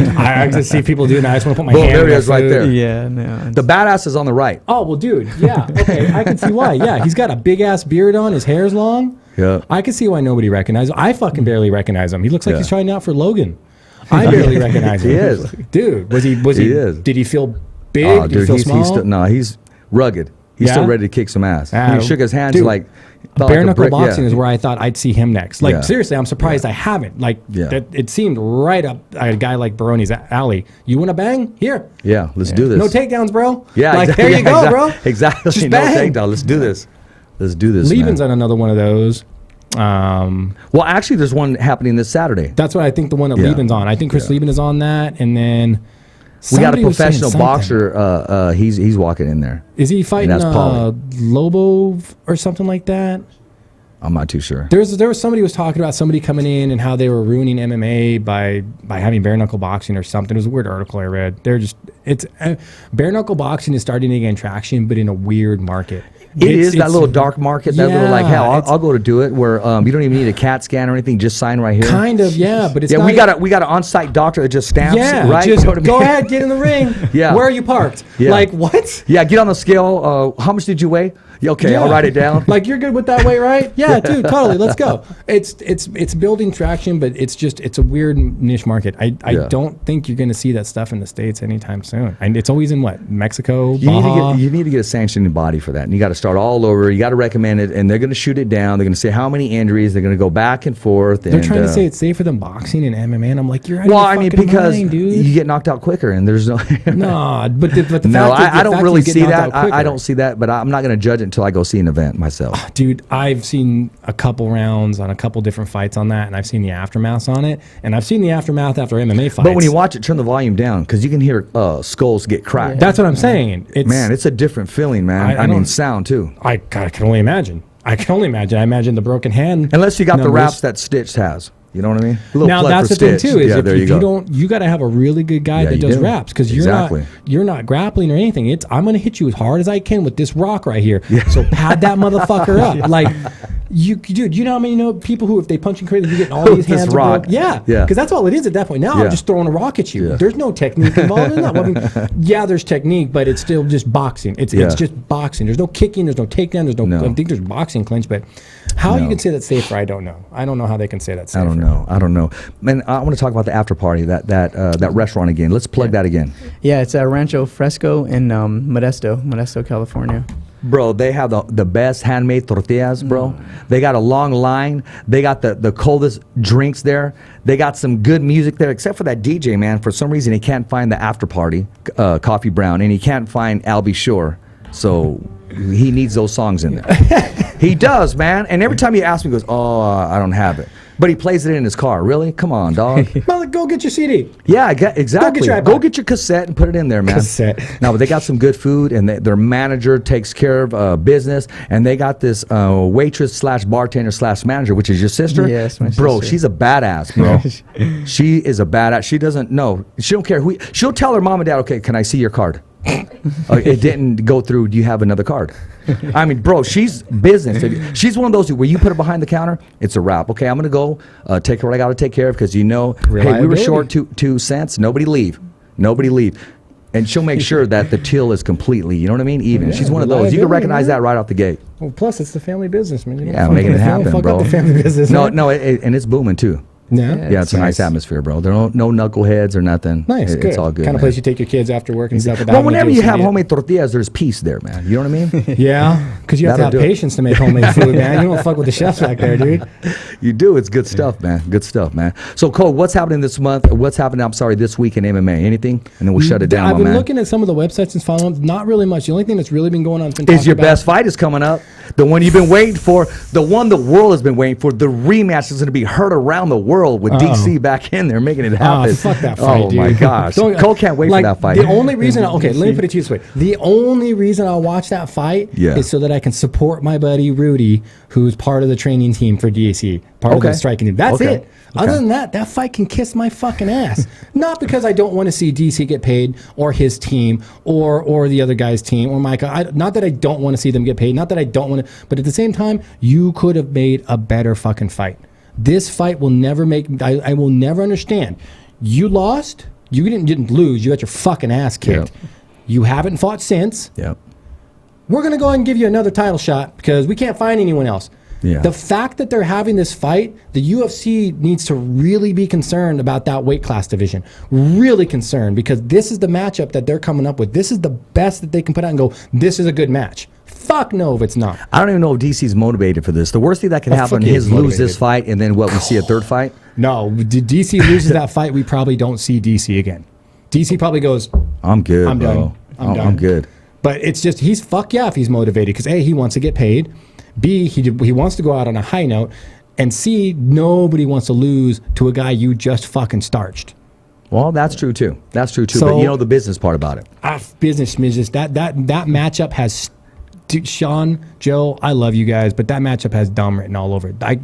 cool. I just see people doing that. I just want to put my Boom, hand there in he my is right food. there. Yeah, no. The Badass is on the right. Oh, well, dude, yeah, okay, I can see why. Yeah, he's got a big-ass beard on. His hair's long. Yeah. I can see why nobody recognizes him. I fucking barely recognize him. He looks like Yeah. he's trying out for Logan. I barely recognize him. He is. Dude, was he, He is. did he feel big? Oh, did he dude, feel he's small? still, no, he's rugged. He's still Yeah? ready to kick some ass. Ah, He shook his hands dude, like felt Bare like a knuckle brick. boxing Yeah. is where I thought I'd see him next. Like, Yeah. seriously, I'm surprised I haven't. Like, Yeah. it seemed right up a guy like Baroni's alley. You want to bang? Here. Yeah, let's do this. No takedowns, bro. Yeah, like, exactly. there you go, Yeah, bro. Exactly. Just No bang. takedown. Let's do this. Let's do this. Lieben's man. on another one of those. Well, actually, there's one happening this Saturday. That's what I think the one that Yeah. Lieben's on. I think Chris Lieben is on that, and then We got a somebody was saying professional something. boxer. He's walking in there. Is he fighting that's Paulie. Lobo or something like that? I'm not too sure. There was somebody who was talking about somebody coming in and how they were ruining MMA by having bare knuckle boxing or something. It was a weird article I read. Bare knuckle boxing is starting to gain traction, but in a weird market. It is that little dark market, that little like, Yeah, hell, it's- I'll go to do it where you don't even need a CAT scan or anything, just sign right here. Kind of, yeah, but it's Yeah, not, we got an on-site doctor that just stamps, yeah, right? just You know what I go mean? ahead, get in the ring. Yeah. Where are you parked? Yeah. Like what? Yeah, get on the scale. How much did you weigh? Yeah, okay, I'll Yeah. write it down. Like you're good with that weight, right? Yeah, dude, totally. Let's go. It's building traction, but it's a weird niche market. I Yeah. don't think you're going to see that stuff in the States anytime soon. And it's always in what, Mexico, You need, Baja. you need to get a sanctioning body for that, and you got to start all over. You got to recommend it, and they're going to shoot it down. They're going to say how many injuries. They're going to go back and forth. They're and, trying to say it's safer than boxing and MMA, and I'm like, you're out of well, your I mean, fucking because mind, dude. you get knocked out quicker, and there's no. No, but the fact No, is, I don't really see that. I I don't see that, but I'm not going to judge it until I go see an event myself. Dude, I've seen a couple rounds on a couple different fights on that, and I've seen the aftermath on it, and I've seen the aftermath after MMA fights. But when you watch it, turn the volume down because you can hear skulls get cracked. that's what I'm saying. Man, it's a different feeling, man. I I mean, don't- sound too. God, I can only imagine. I imagine the broken hand. Unless you got the numbers. wraps that Stitch has. You know what I mean? A little Now plug that's for the thing Stitch. too. Is Yeah, if, there if you go. you don't, you got to have a really good guy Yeah, that you does do. wraps because Exactly. you're not grappling or anything. I'm gonna hit you as hard as I can with this rock right here. So pad that motherfucker up. Like dude, you know how many people who if they punch and crazy, you get all these This hands. rock. Yeah, Yeah. because that's all it is at that point. Now Yeah. I'm just throwing a rock at you. Yeah. There's no technique involved in that. Well, I mean, yeah, there's technique, but it's still just boxing. It's Yeah. just boxing. There's no kicking. There's no takedown. There's no. No. I think there's boxing clinch, but how you No. can say that's safer, I don't know. I don't know how they can say that's safer. I don't know. Man, I want to talk about the after party, that restaurant again. Let's plug that again. Yeah, it's Rancho Fresco in Modesto, California. Bro, they have the best handmade tortillas, bro. They got a long line. They got the coldest drinks there. They got some good music there, except for that DJ, man. For some reason, he can't find the after party, Coffee Brown, and he can't find Albie Shore. So he needs those songs in there. He does, man. And every time he asks me, he goes, oh, I don't have it. But he plays it in his car. Really? Come on, dog. Well, go get your CD. Yeah, exactly. your iPod. Go get your cassette and put it in there, man. Cassette. No, but they got some good food, and their manager takes care of business, and they got this waitress / bartender / manager, which is your sister. Yes, my bro. sister. She's a badass, bro. She is a badass. She doesn't know. She don't care who. She'll tell her mom and dad, okay, can I see your card? It didn't go through. Do you have another card? I mean, bro, she's business. She's one of those where you put her behind the counter, it's a wrap. Okay, I'm gonna go take what I got to take care of because hey, we were short 2 cents. Nobody leave. And she'll make sure that the till is completely, you know what I mean, even. Yeah, she's one of those. You can recognize that right off the gate. Well, plus it's the family business, man. Yeah, making it happen, fuck bro. Up the family business, no, man. no, and it's booming too. Yeah, it's a nice atmosphere, bro. There are no knuckleheads or nothing. Nice, good. It's all good. Kind of man. place you take your kids after work and stuff. Well, whenever you have homemade tortillas, there's peace there, man. You know what I mean? Yeah, because you have to have patience to make homemade food, man. You don't fuck with the chefs back there, dude. You do. It's good stuff, man. Good stuff, man. So, Cole, what's happening this month? What's happening, this week in MMA? Anything? And then we'll shut it down, I've been looking at some of the websites and following them. Not really much. The only thing that's really been going on is your best fight is coming up. The one you've been waiting for. The one the world has been waiting for. The rematch is going to be heard around the world with DC back in there making it happen. Oh, fuck that fight, oh dude. my gosh. Cole can't wait for that fight. The only reason, let me put it to you this way. The only reason I'll watch that fight is so that I can support my buddy Rudy, who's part of the training team for DAC, part of the striking team. That's it. Other than that fight can kiss my fucking ass. Not because I don't want to see DC get paid or his team or the other guy's team or Micah. Not that I don't want to see them get paid. Not that I don't want to. But at the same time, you could have made a better fucking fight. This fight will never make. I will never understand. You lost. You didn't lose. You got your fucking ass kicked. Yep. You haven't fought since. Yep. We're gonna go ahead and give you another title shot because we can't find anyone else. Yeah. The fact that they're having this fight, the UFC needs to really be concerned about that weight class division. Really concerned because this is the matchup that they're coming up with. This is the best that they can put out and go, this is a good match. Fuck no if it's not. I don't even know if DC's motivated for this. The worst thing that can happen is lose this fight and then what, we see a third fight? No, DC loses that fight, we probably don't see DC again. DC probably goes, I'm good, I'm bro. done. I'm good. But it's just, he's fuck yeah if he's motivated because A, he wants to get paid. B, he wants to go out on a high note. And C, nobody wants to lose to a guy you just fucking starched. Well, that's true too. So, but you know the business part about it. Business, that matchup has, Sean, Joe, I love you guys, but that matchup has dumb written all over it.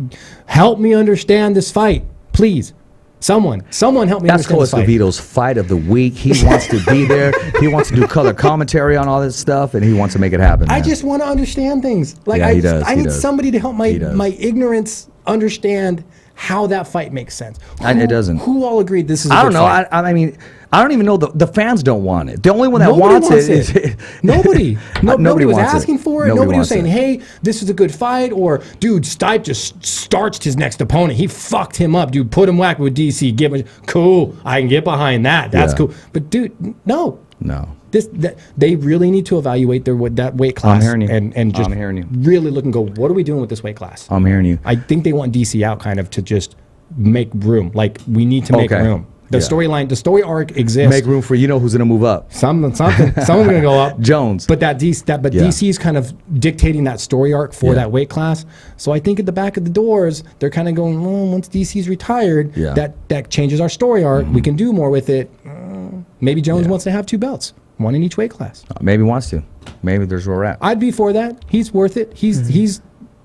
Help me understand this fight, please. Someone help me That's understand this fight. That's Escovedo's fight of the week. He wants to be there. He wants to do color commentary on all this stuff, and he wants to make it happen. Man. I just want to understand things. I need somebody to help my ignorance understand how that fight makes sense. It doesn't. Who all agreed this is a I don't good know. fight? I mean, I don't even know. The fans don't want it. The only one that wants it is... Nobody. Nobody was asking for it. Nobody was saying, it. hey, this is a good fight. Or, dude, Stipe just starched his next opponent. He fucked him up. Dude, put him whack with DC. Give him... Cool. I can get behind that. That's cool. But, dude, no. They really need to evaluate that weight class. I'm hearing you. And just really look and go, what are we doing with this weight class? I'm hearing you. I think they want DC out kind of to just make room. Like, we need to make room. The storyline, the story arc exists. Make room for who's going to move up. Someone's going to go up. Jones. But DC's kind of dictating that story arc for that weight class. So I think at the back of the doors, they're kind of going, once DC's retired, that changes our story arc. We can do more with it. Maybe Jones wants to have 2 belts, one in each weight class. Maybe wants to. Maybe there's where we're at. I'd be for that. He's worth it. He's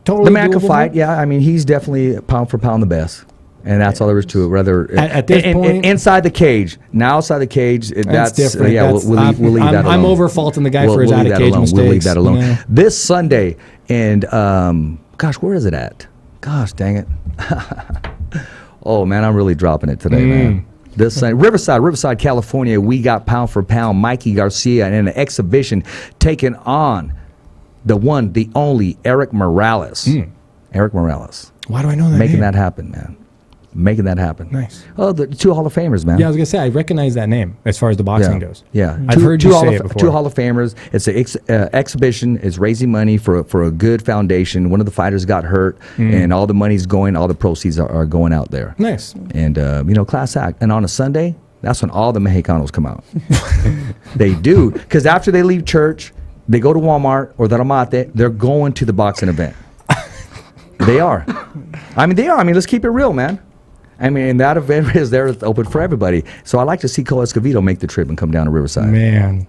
totally the man can fight. Yeah, I mean, he's definitely pound for pound the best. And that's all there is to it. Rather at this point, inside the cage. Now outside the cage, that's different. Yeah, we'll leave that alone. I'm over faulting the guy for his out of cage mistakes. We'll leave that alone. Yeah. This Sunday, and gosh, where is it at? Gosh, dang it! Oh man, I'm really dropping it today, man. This Sunday, Riverside, California. We got pound for pound Mikey Garcia in an exhibition taking on the one, the only Eric Morales. Eric Morales. Why do I know that? Making that happen, man. Making that happen. Nice. Oh, the 2 Hall of Famers, man. Yeah, I was going to say, I recognize that name as far as the boxing goes. Yeah. I've heard you say it before. 2 Hall of Famers. It's an exhibition. It's raising money for a good foundation. One of the fighters got hurt, and all the money's going, all the proceeds are going out there. Nice. And, class act. And on a Sunday, that's when all the Mexicanos come out. They do. Because after they leave church, they go to Walmart or the Ramate, they're going to the boxing event. They are. I mean, they are. I mean, let's keep it real, man. I mean, that event is there open for everybody. So I like to see Cole Escovedo make the trip and come down to Riverside. Man.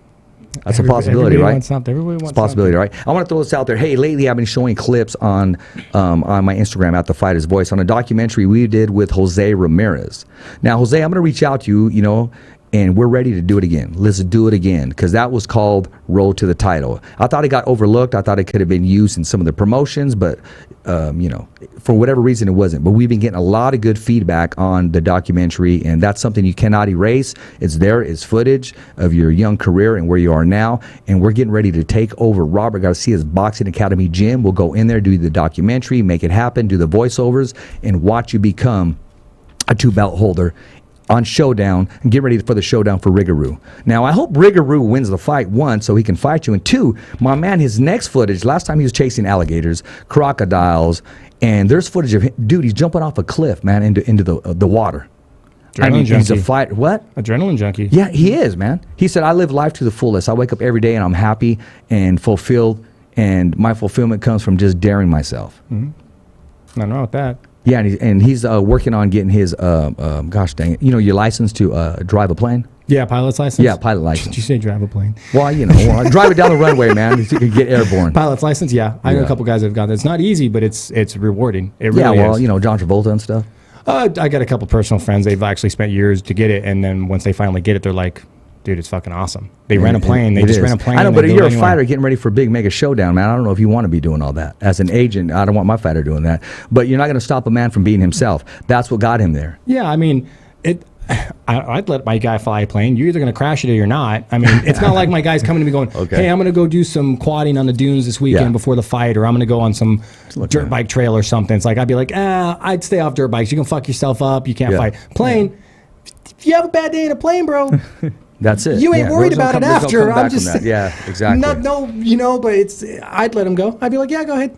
That's a possibility, right? Everybody wants it's a possibility, right? I want to throw this out there. Hey, lately I've been showing clips on my Instagram at The Fighter's Voice on a documentary we did with Jose Ramirez. Now, Jose, I'm going to reach out to you, and we're ready to do it again. Let's do it again, because that was called Road to the Title. I thought it got overlooked. I thought it could have been used in some of the promotions, but, for whatever reason, it wasn't. But we've been getting a lot of good feedback on the documentary, and that's something you cannot erase. It's there. It's footage of your young career and where you are now, and we're getting ready to take over Robert Garcia's Boxing Academy gym. We'll go in there, do the documentary, make it happen, do the voiceovers, and watch you become a 2-belt holder on Showdown, and get ready for the showdown for Rigaroo. Now, I hope Rigaroo wins the fight, 1, so he can fight you, and 2, my man, his next footage, last time he was chasing alligators, crocodiles, and there's footage of him, dude, he's jumping off a cliff, man, into the water. Adrenaline junkie. He's a fight. What? Adrenaline junkie. Yeah, he is, man. He said, I live life to the fullest. I wake up every day and I'm happy and fulfilled, and my fulfillment comes from just daring myself. Mm-hmm. Nothing wrong with that. Yeah, and he's working on getting his, gosh dang it, your license to drive a plane? Yeah, pilot's license? Yeah, pilot license. Did you say drive a plane? Well, drive it down the runway, man, so you can get airborne. Pilot's license, yeah. I know a couple guys that have got that. It's not easy, but it's rewarding. It really is. John Travolta and stuff. I got a couple personal friends. They've actually spent years to get it, and then once they finally get it, they're like, dude, it's fucking awesome. They rent a plane. They just rent a plane. I know, but you're a fighter getting ready for a big mega showdown, man. I don't know if you want to be doing all that. As an agent, I don't want my fighter doing that. But you're not going to stop a man from being himself. That's what got him there. Yeah, I mean, I'd let my guy fly a plane. You're either going to crash it or you're not. I mean, it's not like my guy's coming to me going, hey, I'm going to go do some quadding on the dunes this weekend before the fight, or I'm going to go on some dirt bike trail or something. It's like, I'd be like, I'd stay off dirt bikes. You can fuck yourself up. You can't fight. Plane, if you have a bad day in a plane, bro. That's it. You ain't worried about it after. I'm just yeah, exactly. But I'd let him go. I'd be like, yeah, go ahead.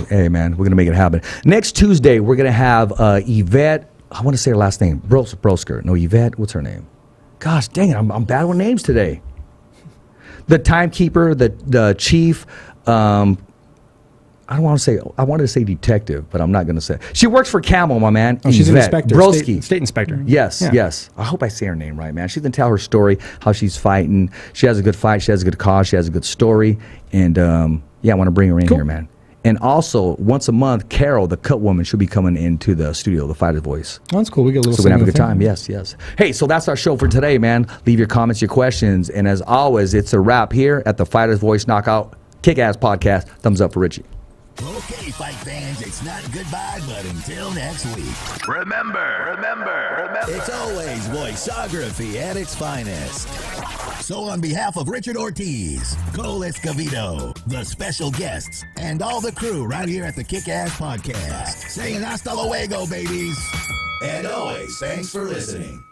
Hey, man, we're gonna make it happen. Next Tuesday, we're gonna have Yvette. I want to say her last name, Brosker. No, Yvette. What's her name? Gosh, dang it, I'm bad with names today. The timekeeper, the chief. I wanted to say detective, but I'm not going to say. She works for Camel, my man. Oh, she's an inspector. Broski. State inspector. Yes, yes. I hope I say her name right, man. She's going to tell her story, how she's fighting. She has a good fight. She has a good cause. She has a good story. And, I want to bring her in here, man. And also, once a month, Carol, the cut woman, she'll be coming into the studio, the Fighter's Voice. Oh, that's cool. We get a little. So we're going to have a good time. Yes, yes. Hey, so that's our show for today, man. Leave your comments, your questions. And as always, it's a wrap here at the Fighter's Voice Knockout Kick-Ass Podcast. Thumbs up for Richie. Okay, fight fans, it's not goodbye, but until next week. Remember, it's always voiceography at its finest. So on behalf of Richard Ortiz, Cole Escovedo, the special guests, and all the crew right here at the Kick-Ass Podcast, saying hasta luego, babies. And always, thanks for listening.